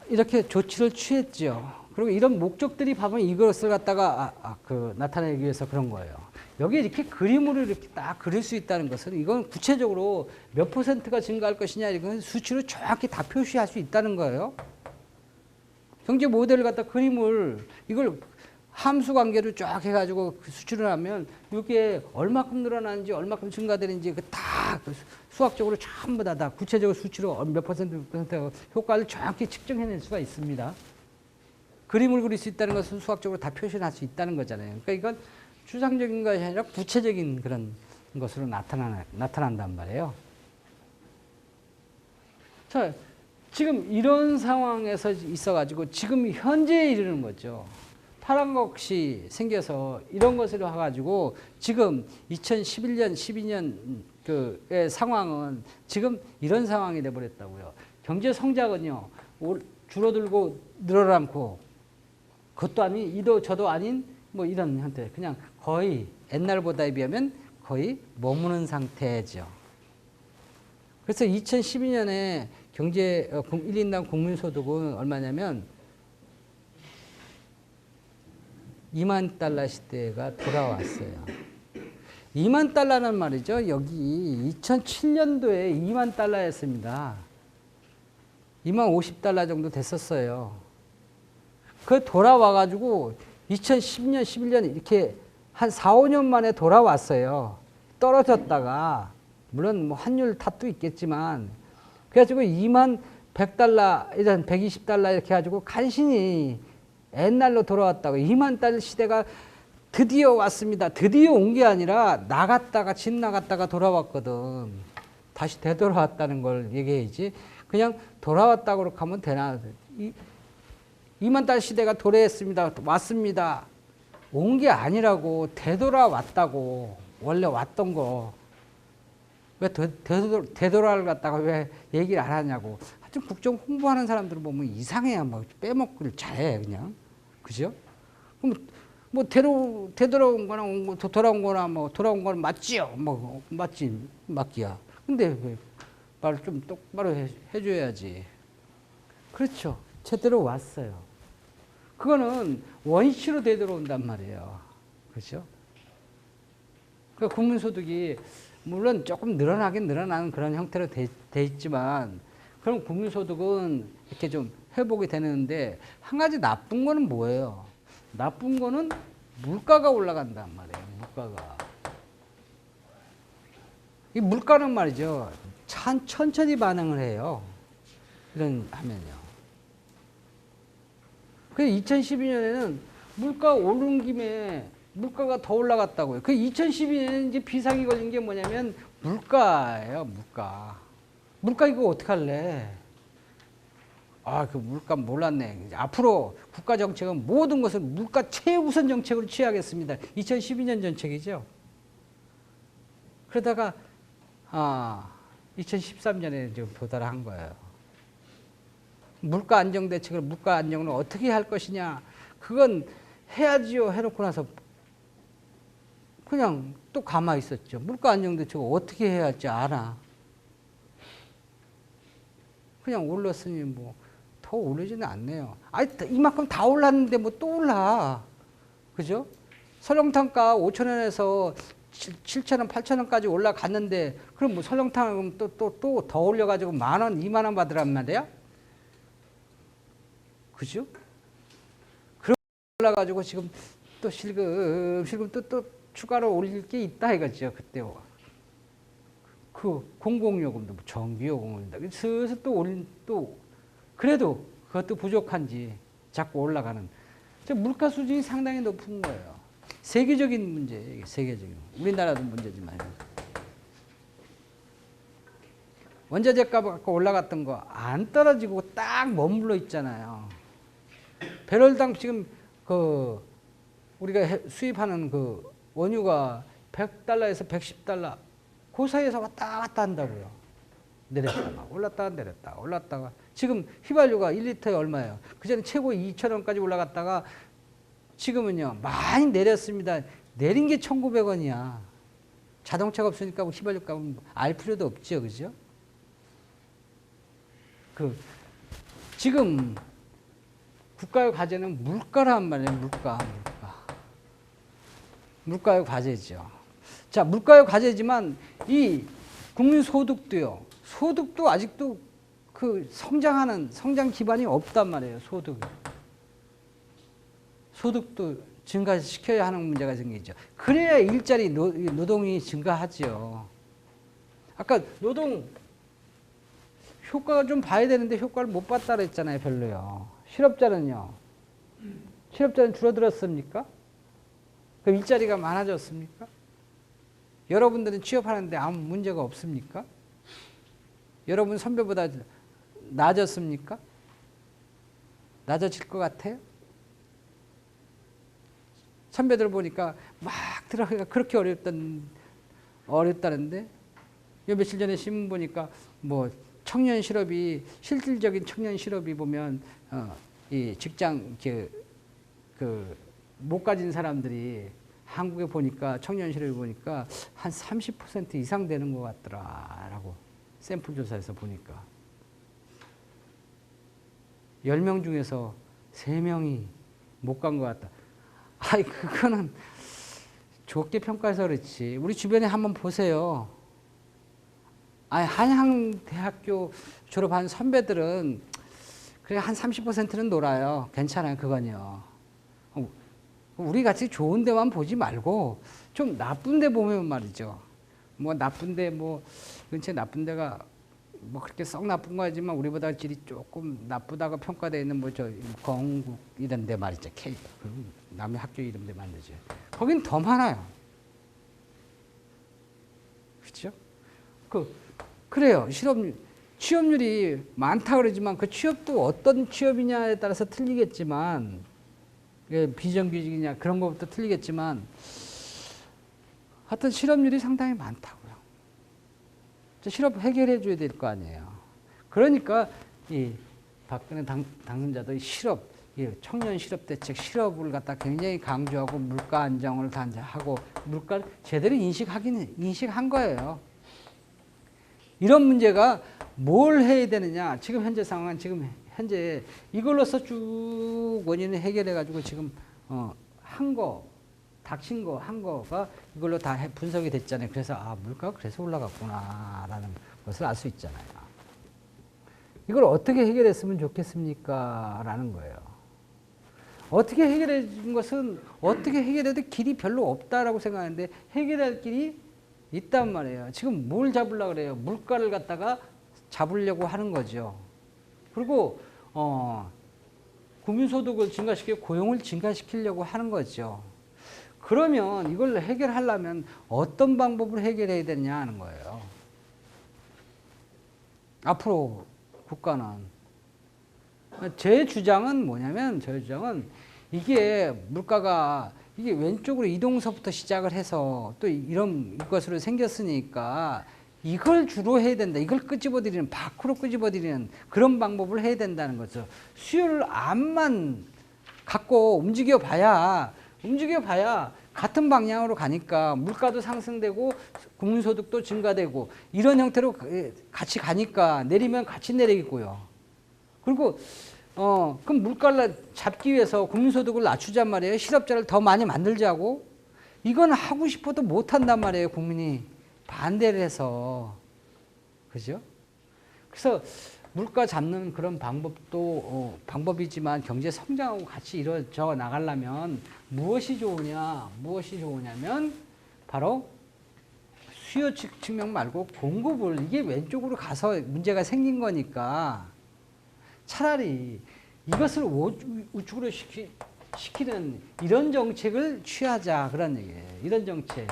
이렇게 조치를 취했죠. 그리고 이런 목적들이 봐면 이것을 갖다가 나타내기 위해서 그런 거예요. 여기 이렇게 그림으로 이렇게 딱 그릴 수 있다는 것은 이건 구체적으로 몇 %가 증가할 것이냐 이건 수치로 정확히 다 표시할 수 있다는 거예요. 경제 모델을 갖다 그림을 이걸 함수 관계로 쫙 해가지고 수치를 하면 이게 얼마큼 늘어나는지 얼마큼 증가되는지 다 수학적으로 전부 다 구체적으로 수치로 몇 %가 효과를 정확히 측정해낼 수가 있습니다. 그림을 그릴 수 있다는 것은 수학적으로 다 표현할 수 있다는 거잖아요. 그러니까 이건 추상적인 것이 아니라 구체적인 그런 것으로 나타난단 말이에요. 자, 지금 이런 상황에서 있어가지고 지금 현재에 이르는 거죠. 파란 것이 생겨서 이런 것으로 해가지고 지금 2011년, 12년 그의 상황은 지금 이런 상황이 돼버렸다고요. 경제 성장은요, 줄어들고 늘어나지 않고 그것도 아닌 이도 저도 아닌 뭐 이런 형태. 그냥 거의 옛날보다에 비하면 거의 머무는 상태죠. 그래서 2012년에 경제 1인당 국민소득은 얼마냐면 2만 달러 시대가 돌아왔어요. 2만 달러는 말이죠. 여기 2007년도에 2만 달러였습니다. 2만 50달러 정도 됐었어요. 그 돌아와가지고 2010년, 11년 이렇게 한 4, 5년 만에 돌아왔어요. 떨어졌다가 물론 뭐 환율 탓도 있겠지만 그래가지고 2만 100달러, 일단 120달러 이렇게 해가지고 간신히 옛날로 돌아왔다고 2만 달러 시대가 드디어 왔습니다. 드디어 온 게 아니라 나갔다가 집 나갔다가 돌아왔거든. 다시 되돌아왔다는 걸 얘기해야지. 그냥 돌아왔다고 그렇게 하면 되나. 2만 달 시대가 도래했습니다. 왔습니다. 온 게 아니라고 되돌아왔다고. 원래 왔던 거. 왜 되돌아를 갖다가 왜 얘기를 안 하냐고. 하여튼 국정 홍보하는 사람들을 보면 이상해야 막 빼먹기를 잘해 그냥. 그죠? 그럼 뭐 되돌아온 거나 돌아온 거나 뭐 돌아온 거는 맞지요. 뭐 맞지 맞기야. 근데 왜 말을 좀 똑바로 해줘야지. 그렇죠. 제대로 왔어요. 그거는 원시로 되돌아온단 말이에요. 그렇죠? 그 국민소득이 물론 조금 늘어나긴 늘어나는 그런 형태로 돼 있지만 그럼 국민소득은 이렇게 좀 회복이 되는데 한 가지 나쁜 거는 뭐예요? 나쁜 거는 물가가 올라간단 말이에요. 물가가. 이 물가는 말이죠. 천천히 반응을 해요. 이런 하면요. 그래서 2012년에는 물가 오른 김에 물가가 더 올라갔다고요. 그 2012년에 이제 비상이 걸린 게 뭐냐면 물가예요, 물가. 물가 이거 어떡할래? 아, 그 물가 몰랐네. 앞으로 국가 정책은 모든 것을 물가 최우선 정책으로 취하겠습니다. 2012년 정책이죠. 그러다가 2013년에 지금 도달한 거예요. 물가 안정 대책을 물가 안정을 어떻게 할 것이냐? 그건 해야지요. 해놓고 나서 그냥 또 가만히 있었죠. 물가 안정 대책을 어떻게 해야 할지 알아. 그냥 올랐으니 뭐 더 오르지는 않네요. 아니 이만큼 다 올랐는데 뭐 또 올라. 그죠? 설렁탕가 5,000원에서 7,000원, 8,000원까지 올라갔는데 그럼 뭐 설렁탕은 또 더 올려가지고 10,000원, 20,000원 받으란 말이야? 그죠? 그러 올라가지고 지금 또 실금 또 추가로 올릴 게 있다 이거죠. 그때 그 공공요금도 뭐 전기요금입니다. 슬슬 또 그래도 그것도 부족한지 자꾸 올라가는. 물가 수준이 상당히 높은 거예요. 세계적인 문제, 세계적인. 우리나라도 문제지만. 원자재 값 아까 올라갔던 거 안 떨어지고 딱 머물러 있잖아요. 배럴당 지금 그 우리가 수입하는 그 원유가 100달러에서 110달러 그 사이에서 왔다 갔다 한다고요. 내렸다가 올랐다가 내렸다가 올랐다가 지금 휘발유가 1리터에 얼마예요? 그전에 최고 2,000원까지 올라갔다가 지금은요 많이 내렸습니다. 내린 게 1,900원이야. 자동차가 없으니까 휘발유 값은 알 필요도 없죠. 그죠? 지금 국가의 과제는 물가란 말이에요. 물가의 과제죠. 자, 물가의 과제지만 이 국민 소득도요. 소득도 아직도 그 성장 기반이 없단 말이에요. 소득도 증가시켜야 하는 문제가 생기죠. 그래야 일자리 노동이 증가하죠. 아까 노동 효과가 좀 봐야 되는데 효과를 못 봤다 그랬잖아요. 별로요. 실업자는 줄어들었습니까? 그럼 일자리가 많아졌습니까? 여러분들은 취업하는데 아무 문제가 없습니까? 여러분 선배보다 낮았습니까? 낮아질 것 같아요? 선배들 보니까 막 들어가기가 그렇게 어렵다는데 요 며칠 전에 신문 보니까 뭐 청년 실업이 실질적인 청년 실업이 보면 이 직장 못 가진 사람들이 한국에 보니까 청년 실업이 보니까 한 30% 이상 되는 것 같더라라고 샘플 조사에서 보니까 10명 중에서 3명이 못 간 것 같다. 아이 그거는 좋게 평가해서 그렇지. 우리 주변에 한번 보세요. 아니 한양대학교 졸업한 선배들은 그래 한 30%는 놀아요. 괜찮아요. 그건요. 우리 같이 좋은 데만 보지 말고 좀 나쁜 데 보면 말이죠. 뭐 나쁜데 뭐 근처에 나쁜 데가 뭐 그렇게 썩 나쁜 거 아니지만 우리보다 질이 조금 나쁘다고 평가되어 있는 뭐 저 건국 이런 데 말이죠. K 남의 학교 이름 데 말이죠. 거긴 더 많아요. 그렇죠? 그래요. 취업률이 많다 그러지만 그 취업도 어떤 취업이냐에 따라서 틀리겠지만 비정규직이냐 그런 것부터 틀리겠지만 하여튼 실업률이 상당히 많다고요. 실업 해결해 줘야 될 거 아니에요. 그러니까 이 박근혜 당선자도 실업, 청년 실업 대책, 실업을 갖다 굉장히 강조하고 물가 안정을 하고 물가를 제대로 인식한 거예요. 이런 문제가 뭘 해야 되느냐? 지금 현재 상황은 지금 현재 이걸로서 쭉 원인을 해결해 가지고 지금 닥친 거 한 거가 이걸로 다 분석이 됐잖아요. 그래서 물가가 그래서 올라갔구나라는 것을 알 수 있잖아요. 이걸 어떻게 해결했으면 좋겠습니까? 라는 거예요. 어떻게 해결해 준 것은 어떻게 해결해도 길이 별로 없다라고 생각하는데 해결할 길이 있단 말이에요. 지금 뭘 잡으려고 그래요? 물가를 갖다가 잡으려고 하는 거죠. 그리고 국민소득을 증가시키고 고용을 증가시키려고 하는 거죠. 그러면 이걸 해결하려면 어떤 방법으로 해결해야 되냐 하는 거예요. 앞으로 국가는. 제 주장은 뭐냐면, 이게 물가가 이게 왼쪽으로 이동서부터 시작을 해서 또 이런 것으로 생겼으니까 이걸 주로 해야 된다. 이걸 끄집어들이는, 밖으로 끄집어들이는 그런 방법을 해야 된다는 거죠. 수요를 암만 갖고 움직여 봐야 같은 방향으로 가니까 물가도 상승되고 국민소득도 증가되고 이런 형태로 같이 가니까 내리면 같이 내리고요. 그리고 그럼 물가를 잡기 위해서 국민소득을 낮추잔 말이에요. 실업자를 더 많이 만들자고. 이건 하고 싶어도 못 한단 말이에요. 국민이 반대를 해서. 그죠? 그래서 물가 잡는 그런 방법도 방법이지만 경제 성장하고 같이 이루어져 나가려면 무엇이 좋으냐면 바로 수요 측면 말고 공급을, 이게 왼쪽으로 가서 문제가 생긴 거니까 차라리 이것을 우측으로 시키는 이런 정책을 취하자, 그런 얘기예요. 이런 정책.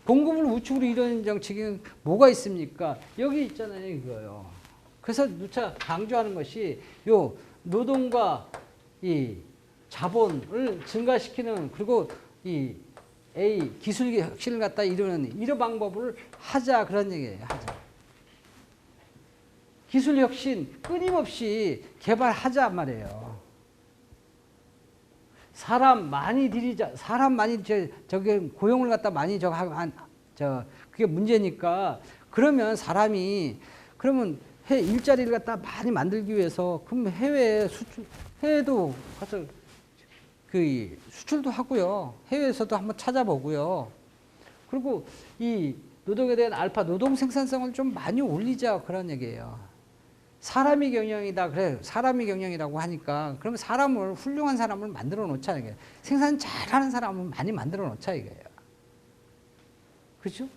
공급을 우측으로 이런 정책이 뭐가 있습니까? 여기 있잖아요, 이거요. 그래서 누차 강조하는 것이 요 노동과 이 자본을 증가시키는, 그리고 이 기술 혁신을 갖다 이루는 이런 방법을 하자, 그런 얘기예요. 하자. 기술 혁신 끊임없이 개발하자 말이에요. 사람 많이 들이자, 저기 고용을 갖다 많이 그게 문제니까. 그러면 그러면 일자리를 갖다 많이 만들기 위해서 그럼 해외도 가서 수출도 하고요. 해외에서도 한번 찾아보고요. 그리고 이 노동에 대한 노동 생산성을 좀 많이 올리자, 그런 얘기예요. 사람이 경영이다. 그래, 사람이 경영이라고 하니까 그러면 훌륭한 사람을 만들어 놓자, 이게. 생산 잘하는 사람을 많이 만들어 놓자, 이거예요. 그렇죠?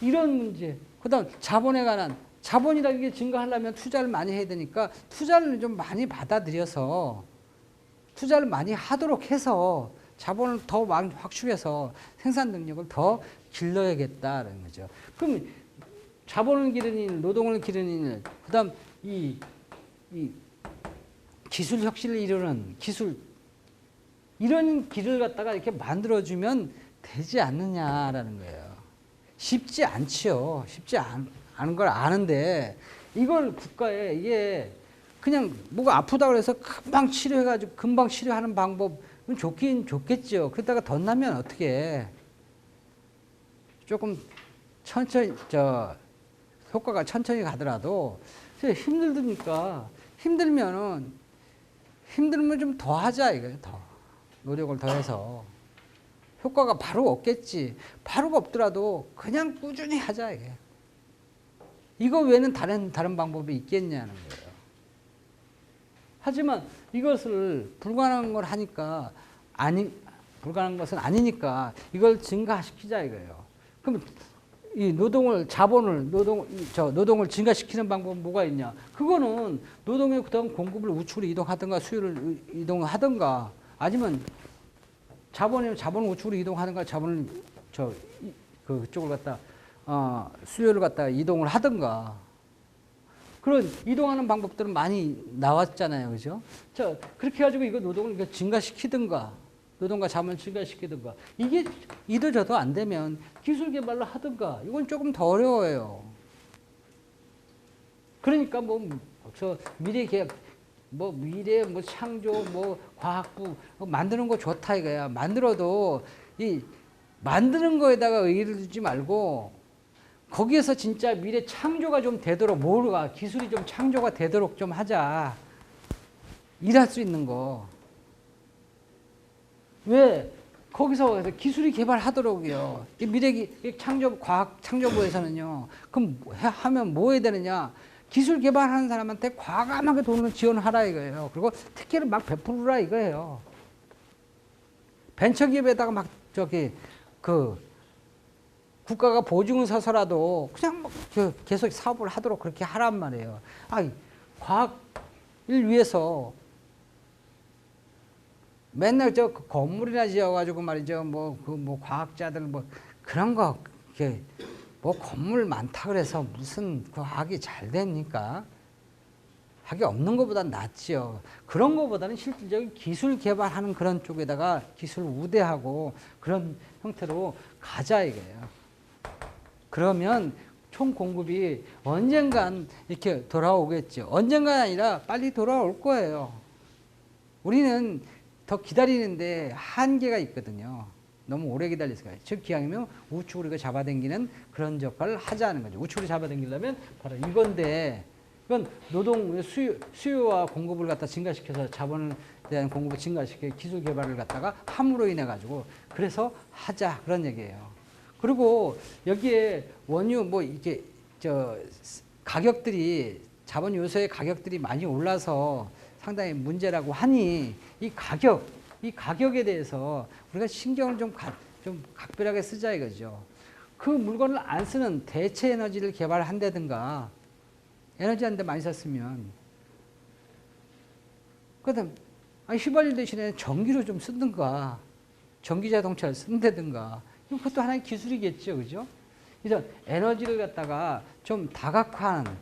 이런 문제. 그다음 자본에 관한, 자본이라는 게 증가하려면 투자를 많이 해야 되니까 투자를 좀 많이 받아들여서 투자를 많이 하도록 해서 자본을 더 많이 확충해서 생산 능력을 더 길러야겠다는 거죠. 그럼 자본을 기르는 일, 노동을 기르는 일, 그다음 이 기술 혁신을 이루는 이런 길을 갖다가 이렇게 만들어주면 되지 않느냐라는 거예요. 쉽지 않지요. 쉽지 않은 걸 아는데 이걸 국가에 이게 그냥 뭐가 아프다고 해서 금방 치료하는 방법은 좋긴 좋겠죠. 그러다가 덧나면 어떻게 해. 조금 천천히 효과가 천천히 가더라도 힘들면 좀 더 하자, 이거예요. 더 노력을 더해서 효과가 바로 없겠지. 바로 없더라도 그냥 꾸준히 하자, 이게. 이거 외에는 다른 방법이 있겠냐는 거예요. 하지만 이것을 불가능한 걸 하니까 불가능한 것은 아니니까 이걸 증가시키자, 이거예요. 그럼 이 노동을 증가시키는 방법은 뭐가 있냐? 그거는 노동의 그다음 공급을 우측으로 이동하든가 수요를 이동하든가, 아니면 자본을 우측으로 이동하든가, 자본을 그쪽을 갖다 수요를 갖다 이동을 하든가. 그런 이동하는 방법들은 많이 나왔잖아요, 그죠? 그렇게 해가지고 이거 노동을 증가시키든가, 노동과 자본을 증가시키든가. 이게 이도 저도 안 되면 기술 개발을 하든가. 이건 조금 더 어려워요. 그러니까 뭐 저 미래 계획 뭐 미래 뭐 창조 뭐 과학부 만드는 거 좋다 이거야. 만들어도 이 만드는 거에다가 의의를 두지 말고 거기에서 진짜 미래 창조가 좀 되도록 뭐가 기술이 좀 창조가 되도록 좀 하자. 일할 수 있는 거. 왜 거기서 기술이 개발하도록요. 미래 창조 과학 창조부에서는요. 그럼 하면 뭐 해야 되느냐? 기술 개발하는 사람한테 과감하게 돈을 지원하라 이거예요. 그리고 특혜를 막 베풀으라 이거예요. 벤처기업에다가 막 저기 그 국가가 보증을 서서라도 그냥 뭐 계속 사업을 하도록 그렇게 하란 말이에요. 과학을 위해서 맨날 저 건물이나 지어가지고 말이죠. 뭐 과학자들 뭐 그런 거 뭐 건물 많다 그래서 무슨 과학이 잘 됩니까? 학이 없는 것보다 낫지요. 그런 것보다는 실질적인 기술 개발하는 그런 쪽에다가 기술 우대하고 그런 형태로 가자 이거예요. 그러면 총 공급이 언젠간 이렇게 돌아오겠죠. 언젠간 아니라 빨리 돌아올 거예요. 우리는 더 기다리는데 한계가 있거든요. 너무 오래 기다려서 가요. 즉 기왕이면 우측으로 이거 잡아당기는 그런 역할을 하자는 거죠. 우측으로 잡아당기려면 바로 이건데 이건 노동 수요와 공급을 갖다 증가시켜서 자본에 대한 공급을 증가시켜 기술 개발을 갖다가 함으로 인해 가지고 그래서 하자 그런 얘기예요. 그리고 여기에 원유 뭐 이게 저 가격들이 자본 요소의 가격들이 많이 올라서 상당히 문제라고 하니 이 가격에 대해서 우리가 신경을 좀 각별하게 쓰자 이거죠. 그 물건을 안 쓰는 대체 에너지를 개발한다든가 에너지 한 대 많이 샀으면 그다음 휘발유 대신에 전기로 좀 쓰든가 전기 자동차를 쓴다든가 그것도 하나의 기술이겠죠, 그죠? 그래서 에너지를 갖다가 좀 다각화하는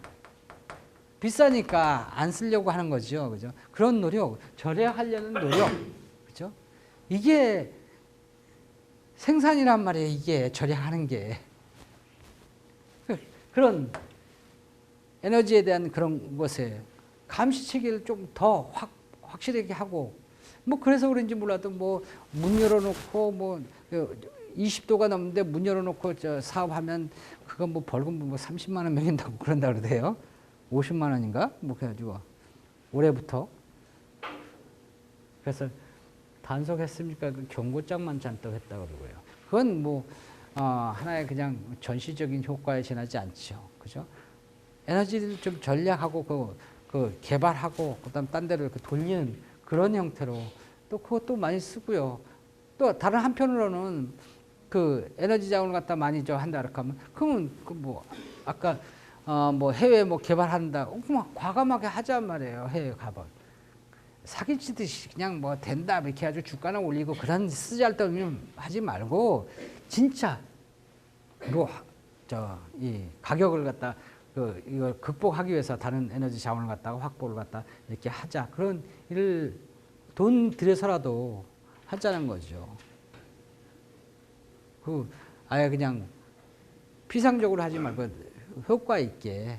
비싸니까 안 쓰려고 하는 거죠, 그죠? 그런 노력, 절약하려는 노력, 그죠? 이게 생산이란 말이에요. 이게 절약하는 게 그런 에너지에 대한 그런 것에 감시 체계를 좀 더 확실하게 하고 뭐 그래서 그런지 몰라도 뭐 문 열어놓고 뭐 20도가 넘는데 문 열어놓고 저 사업하면 그거 뭐 벌금 뭐 30만 원 매긴다고 그런다 그러대요. 50만 원인가? 뭐 그래가지고 올해부터 그래서 단속했습니까? 그 경고장만 잔뜩 했다 그러고요. 그건 뭐 하나의 그냥 전시적인 효과에 지나지 않죠, 그죠? 에너지를 좀 전략하고 그 개발하고 그다음 딴 데를 돌리는 그런 형태로 또 그것도 많이 쓰고요. 또 다른 한편으로는 그 에너지 자원을 갖다 많이 한다 이렇게 하면 그러면 그 뭐 아까 뭐 해외 뭐 개발한다 그만 과감하게 하자 말이에요. 해외 가발 사기치듯이 그냥 뭐 된다 이렇게 아주 주가나 올리고 그런 쓰잘데없는 하지 말고 진짜 뭐 이 가격을 갖다 이걸 극복하기 위해서 다른 에너지 자원을 갖다가 확보를 갖다 이렇게 하자 그런 일을 돈 들여서라도 하자는 거죠. 아예 그냥 피상적으로 하지 말고 효과 있게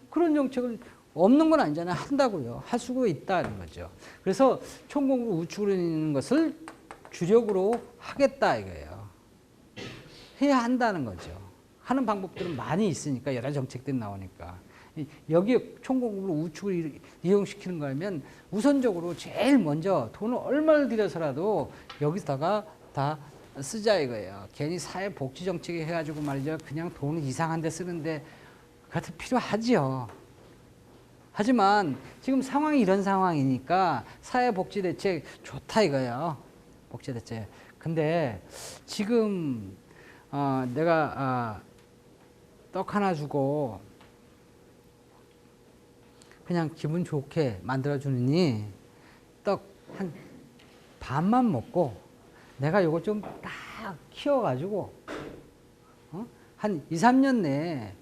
그런 정책을 없는 건 아니잖아요. 한다고요. 할 수가 있다는 거죠. 그래서 총공급 우측으로 있는 것을 주력으로 하겠다 이거예요. 해야 한다는 거죠. 하는 방법들은 많이 있으니까 여러 정책들이 나오니까 여기에 총공급을 우측으로 이용시키는 거면 우선적으로 제일 먼저 돈을 얼마를 들여서라도 여기다가 다 쓰자 이거예요. 괜히 사회복지 정책이 해가지고 말이죠. 그냥 돈을 이상한 데 쓰는데 그것도 필요하지요. 하지만 지금 상황이 이런 상황이니까 사회복지 대책 좋다 이거예요. 복지 대책. 근데 지금 내가 떡 하나 주고 그냥 기분 좋게 만들어주느니 떡 한 반만 먹고 내가 요거 좀 딱 키워가지고 한 2, 3년 내에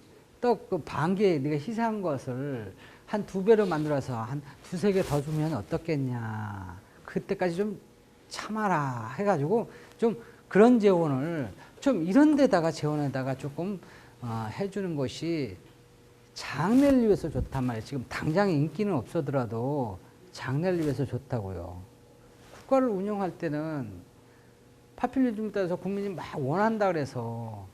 떡 그 반 개 네가 희생한 것을 한 2배로 만들어서 한 2, 3개 더 주면 어떻겠냐. 그때까지 좀 참아라 해가지고 좀 그런 재원을 좀 이런 데다가 재원에다가 조금 해주는 것이 장래를 위해서 좋단 말이에요. 지금 당장 인기는 없어더라도 장래를 위해서 좋다고요. 국가를 운영할 때는 파퓰리즘에 따라서 국민이 막 원한다 그래서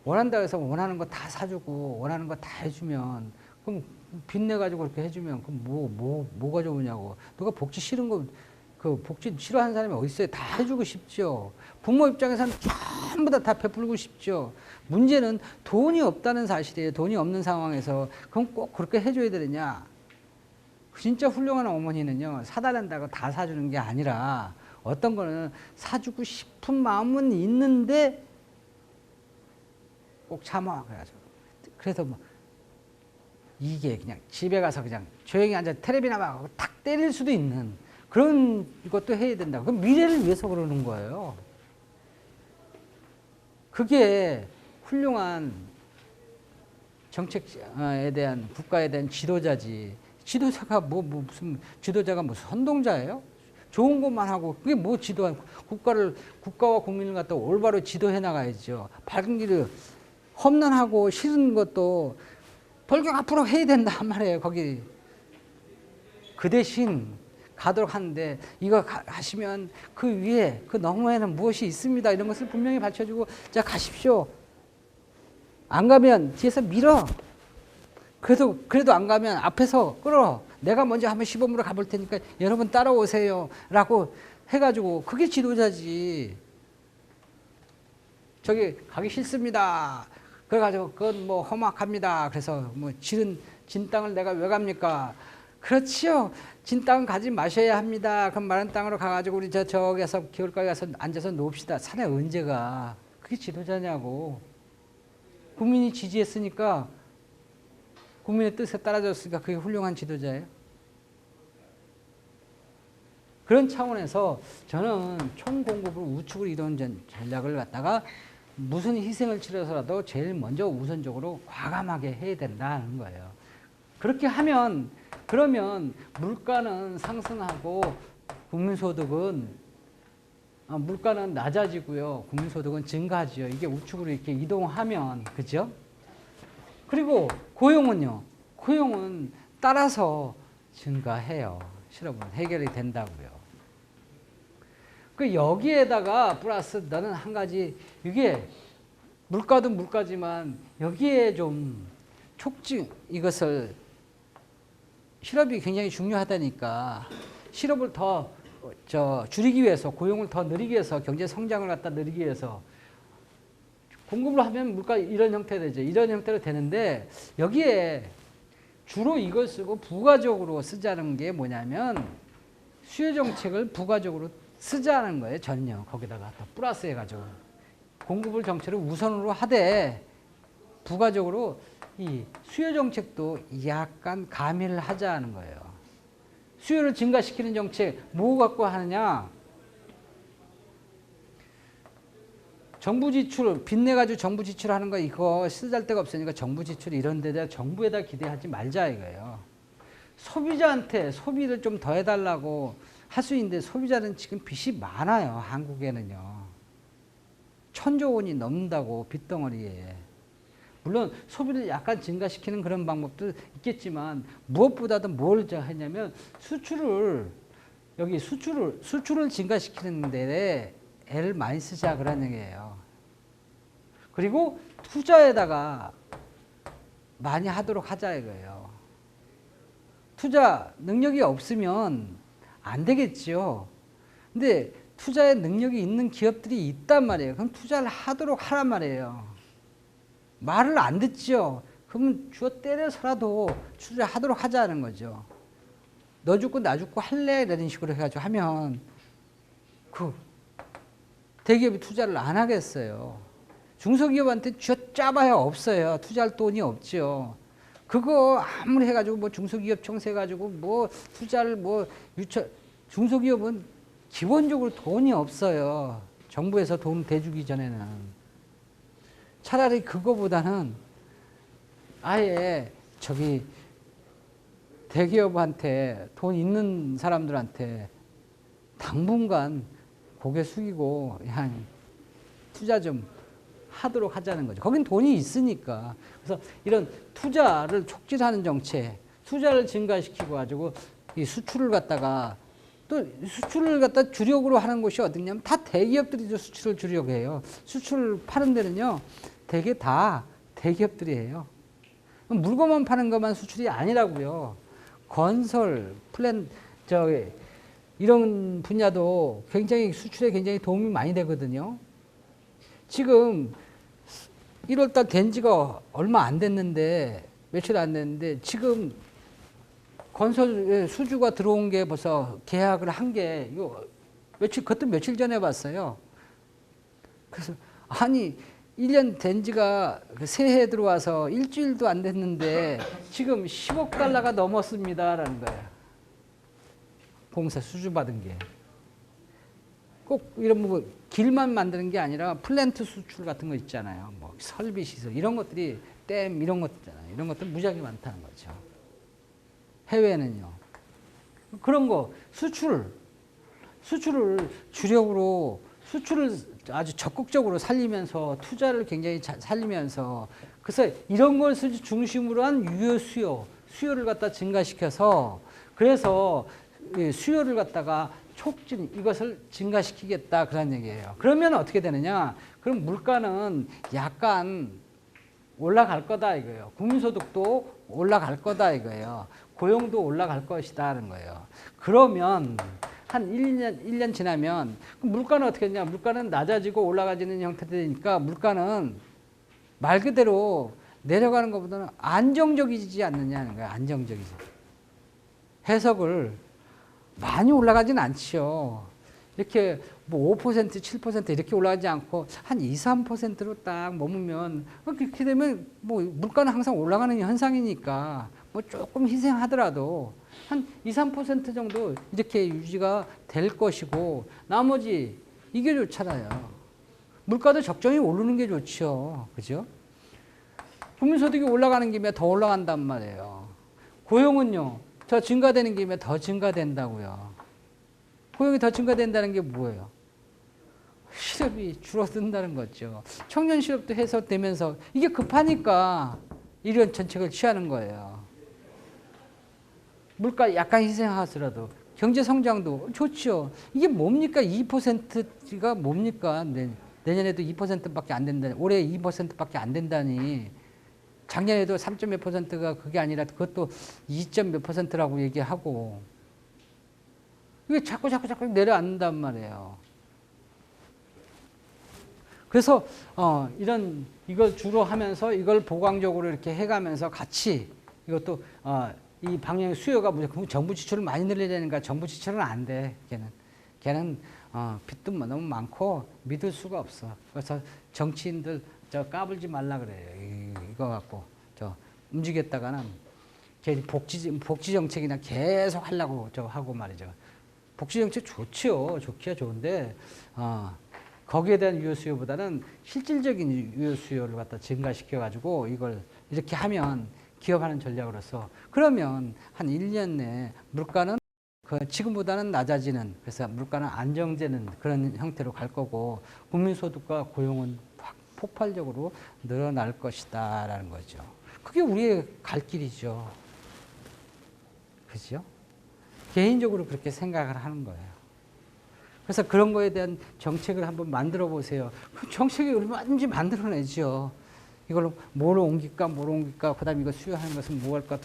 원하는 거 다 사주고 원하는 거 다 해주면 그럼 빚내가지고 그렇게 해주면 그럼 뭐가 좋으냐고. 누가 복지 싫은 거 그 복지 싫어하는 사람이 어디 있어요? 다 해주고 싶죠. 부모 입장에서는 전부 다 베풀고 싶죠. 문제는 돈이 없다는 사실이에요. 돈이 없는 상황에서 그럼 꼭 그렇게 해줘야 되느냐. 진짜 훌륭한 어머니는요, 사달란다고 다 사주는 게 아니라 어떤 거는 사주고 싶은 마음은 있는데 꼭 참아. 그래서 뭐 이게 그냥 집에 가서 그냥 조용히 앉아 텔레비나 막 탁 때릴 수도 있는 그런 것도 해야 된다. 그럼 미래를 위해서 그러는 거예요. 그게 훌륭한 정책에 대한 국가에 대한 지도자지. 지도자가 무슨 지도자가 무슨 선동자예요? 좋은 것만 하고 그게 뭐 지도한 국가와 국민을 갖다 올바로 지도해 나가야죠. 밝은 길을 험난하고 싫은 것도 벌교 앞으로 해야 된단 말이에요. 거기 그 대신 가도록 하는데 이거 가시면 그 위에 그 너머에는 무엇이 있습니다. 이런 것을 분명히 밝혀주고 자 가십시오. 안 가면 뒤에서 밀어. 그래도 안 가면 앞에서 끌어. 내가 먼저 한번 시범으로 가볼 테니까 여러분 따라오세요. 라고 해가지고 그게 지도자지. 저기 가기 싫습니다. 그래가지고 그건 뭐 험악합니다. 그래서 뭐 진 땅을 내가 왜 갑니까? 그렇지요. 진 땅은 가지 마셔야 합니다. 그럼 마른 땅으로 가가지고 우리 저기서 겨울가에 가서 앉아서 놉시다. 산에 언제 가? 그게 지도자냐고. 국민이 지지했으니까 국민의 뜻에 따라줬으니까 그게 훌륭한 지도자예요. 그런 차원에서 저는 총공급을 우측으로 이동하는 전략을 갖다가 무슨 희생을 치러서라도 제일 먼저 우선적으로 과감하게 해야 된다는 거예요. 그렇게 하면 그러면 물가는 상승하고 국민소득은 물가는 낮아지고요. 국민소득은 증가하지요. 이게 우측으로 이렇게 이동하면 그죠? 그리고 고용은요. 고용은 따라서 증가해요. 실업은 해결이 된다고요. 그 여기에다가 플러스 나는 한 가지 이게 물가도 물가지만 여기에 좀 촉진 이것을 실업이 굉장히 중요하다니까 실업을 더 줄이기 위해서 고용을 더 늘리기 위해서 경제 성장을 갖다 늘리기 위해서 공급을 하면 물가 이런 형태 되죠. 이런 형태로 되는데 여기에 주로 이걸 쓰고 부가적으로 쓰자는 게 뭐냐면 수요 정책을 부가적으로 쓰자는 거예요. 전혀 거기다가 더 플러스 해가지고 공급을 정책을 우선으로 하되 부가적으로 이 수요 정책도 약간 가미를 하자는 거예요. 수요를 증가시키는 정책 뭐 갖고 하느냐? 정부 지출 빚내가지고 정부 지출하는 거 이거 쓰잘데가 없으니까 정부 지출 이런 데다 정부에다 기대하지 말자 이거예요. 소비자한테 소비를 좀 더 해달라고 할 수 있는데 소비자는 지금 빚이 많아요. 한국에는요. 1,000조 원이 넘는다고 빚덩어리에. 물론 소비를 약간 증가시키는 그런 방법도 있겠지만 무엇보다도 뭘 했냐면 수출을 증가시키는 데에 애를 많이 쓰자 그런 얘기예요. 그리고 투자에다가 많이 하도록 하자 이거예요. 투자 능력이 없으면 안 되겠지요. 근데 투자에 능력이 있는 기업들이 있단 말이에요. 그럼 투자를 하도록 하란 말이에요. 말을 안 듣죠. 그러면 주어 때려서라도 투자하도록 하자는 거죠. 너 죽고 나 죽고 할래? 이런 식으로 해가지고 하면 그 대기업이 투자를 안 하겠어요. 중소기업한테 쥐어 짜봐야 없어요. 투자할 돈이 없죠. 그거 아무리 해가지고 뭐 중소기업 청소해가지고 뭐 투자를 중소기업은 기본적으로 돈이 없어요. 정부에서 돈 대주기 전에는. 차라리 그거보다는 아예 대기업한테 돈 있는 사람들한테 당분간 고개 숙이고 그냥 투자 좀 하도록 하자는 거죠. 거긴 돈이 있으니까. 그래서 이런 투자를 촉진하는 정책, 투자를 증가시키고 가지고 이 수출을 갖다가 또 수출을 갖다 주력으로 하는 곳이 어디냐면 다 대기업들이 수출을 주력 해요. 수출을 파는 데는요, 대개 다 대기업들이 해요. 물건만 파는 것만 수출이 아니라고요. 건설, 이런 분야도 굉장히 수출에 굉장히 도움이 많이 되거든요. 지금 1월달 된 지가 얼마 안 됐는데, 며칠 안 됐는데, 지금 건설 수주가 들어온 게 벌써 계약을 한 게, 이거 그것도 며칠 전에 봤어요. 그래서, 아니, 1년 된 지가 새해 들어와서 일주일도 안 됐는데, 지금 10억 달러가 넘었습니다라는 거예요. 공사 수주 받은 게. 꼭 이런 뭐 길만 만드는 게 아니라 플랜트 수출 같은 거 있잖아요. 뭐 설비 시설 이런 것들이 댐 이런 것 있잖아요. 이런 것들 무지하게 많다는 거죠. 해외는요. 그런 거 수출을 주력으로 수출을 아주 적극적으로 살리면서 투자를 굉장히 살리면서 그래서 이런 것을 중심으로 한 유효 수요를 갖다 증가시켜서 그래서 수요를 갖다가 촉진 이것을 증가시키겠다 그런 얘기예요. 그러면 어떻게 되느냐? 그럼 물가는 약간 올라갈 거다 이거예요. 국민소득도 올라갈 거다 이거예요. 고용도 올라갈 것이다는 거예요. 그러면 한 1년 지나면 물가는 어떻게 되냐? 물가는 낮아지고 올라가지는 형태되니까 물가는 말 그대로 내려가는 것보다는 안정적이지 않느냐는 거예요. 안정적이지. 해석을 많이 올라가진 않죠. 이렇게 뭐 5%, 7% 이렇게 올라가지 않고 한 2, 3%로 딱 머무면 그렇게 되면 뭐 물가는 항상 올라가는 현상이니까 뭐 조금 희생하더라도 한 2, 3% 정도 이렇게 유지가 될 것이고 나머지 이게 좋잖아요. 물가도 적정히 오르는 게 좋죠. 그죠? 국민소득이 올라가는 김에 더 올라간단 말이에요. 고용은요. 더 증가되는 김에 더 증가된다고요. 고용이 더 증가된다는 게 뭐예요? 실업이 줄어든다는 거죠. 청년 실업도 해소되면서 이게 급하니까 이런 정책을 취하는 거예요. 물가 약간 희생하더라도 경제 성장도 좋죠. 이게 뭡니까? 2%가 뭡니까? 내년에도 2%밖에 안 된다니. 올해 2%밖에 안 된다니. 작년에도 3.몇 %가 그게 아니라 그것도 2.몇 %라고 얘기하고 이게 자꾸 내려앉는단 말이에요. 그래서 이걸 주로 하면서 이걸 보강적으로 이렇게 해가면서 같이 이것도 이 방향의 수요가 정부 지출을 많이 늘려야 되니까 정부 지출은 안 돼. 걔는 빚도 너무 많고 믿을 수가 없어. 그래서 정치인들 까불지 말라 그래요. 이거 갖고 움직였다가는 걔 복지 정책이나 계속 하려고 하고 말이죠. 복지 정책 좋지요. 좋기야 좋은데 거기에 대한 유효 수요보다는 실질적인 유효 수요를 갖다 증가시켜 가지고 이걸 이렇게 하면 기업하는 전략으로서 그러면 한 1년 내에 물가는 지금보다는 낮아지는 그래서 물가는 안정되는 그런 형태로 갈 거고 국민소득과 고용은 폭발적으로 늘어날 것이다라는 거죠. 그게 우리의 갈 길이죠. 그죠? 개인적으로 그렇게 생각을 하는 거예요. 그래서 그런 거에 대한 정책을 한번 만들어 보세요. 그 정책이 얼마든지 만들어내죠. 이걸로 뭐로 옮길까, 그 다음에 이거 수요하는 것은 뭐 할까,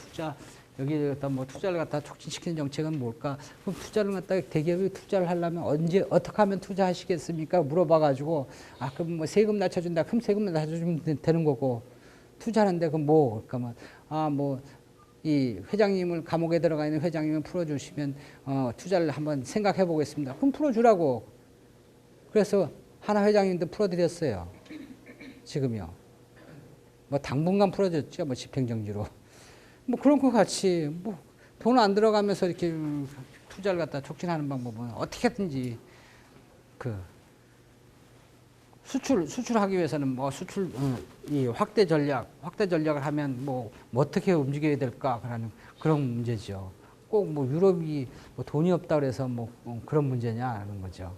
여기에다 뭐 투자를 갖다 촉진시키는 정책은 뭘까? 그럼 투자를 갖다가 대기업이 투자를 하려면 어떻게 하면 투자하시겠습니까? 물어봐가지고, 그럼 뭐 세금 낮춰준다. 그럼 세금 낮춰주면 되는 거고, 투자하는데 그럼 뭐, 그러니까 이 회장님을 감옥에 들어가 있는 회장님을 풀어주시면, 투자를 한번 생각해 보겠습니다. 그럼 풀어주라고. 그래서 하나 회장님도 풀어드렸어요. 지금요. 뭐 당분간 풀어줬죠. 뭐 집행정지로. 뭐 그런 거 같이 뭐 돈 안 들어가면서 이렇게 투자를 갖다 촉진하는 방법은 어떻게든지 그 수출하기 위해서는 뭐 이 확대 전략을 하면 뭐 어떻게 움직여야 될까 그런 문제죠. 꼭 뭐 유럽이 뭐 돈이 없다 그래서 뭐 그런 문제냐 하는 거죠.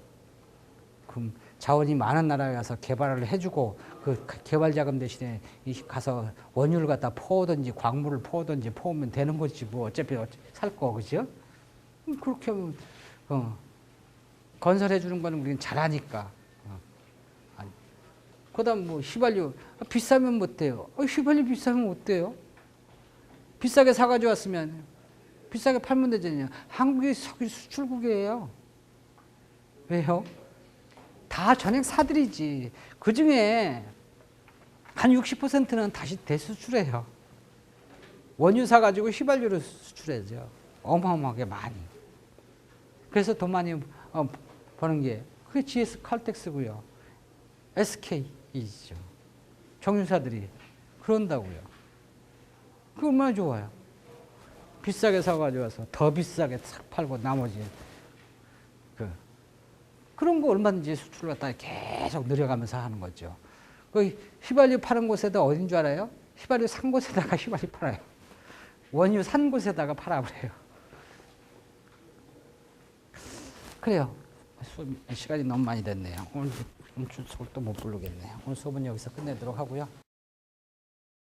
그만큼 자원이 많은 나라에 가서 개발을 해주고 그 개발 자금 대신에 가서 원유를 갖다 퍼오든지 광물을 퍼오든지 퍼오면 되는 거지 뭐 어차피 살 거 그죠? 그렇게 하면 건설해 주는 거는 우리는 잘하니까. 그다음 뭐 휘발유 비싸면 못 돼요. 휘발유 비싸면 못 돼요. 비싸게 사가지고 왔으면 비싸게 팔면 되잖아요. 한국이 석유 수출국이에요. 왜요? 다 전액 사들이지. 그 중에 한 60%는 다시 대수출해요. 원유 사가지고 휘발유를 수출해죠. 어마어마하게 많이. 그래서 돈 많이 버는 게 그게 GS 칼텍스고요. SK이죠. 정유사들이 그런다고요. 그 얼마나 좋아요. 비싸게 사가지고 와서 더 비싸게 싹 팔고 나머지 그런 거 얼마든지 수출을 갖다 계속 늘려가면서 하는 거죠. 그 휘발유 파는 곳에다 어딘 줄 알아요? 휘발유 산 곳에다가 휘발유 팔아요. 원유 산 곳에다가 팔아버려요. 그래요. 시간이 너무 많이 됐네요. 오늘 수업도 못 부르겠네요. 오늘 수업은 여기서 끝내도록 하고요.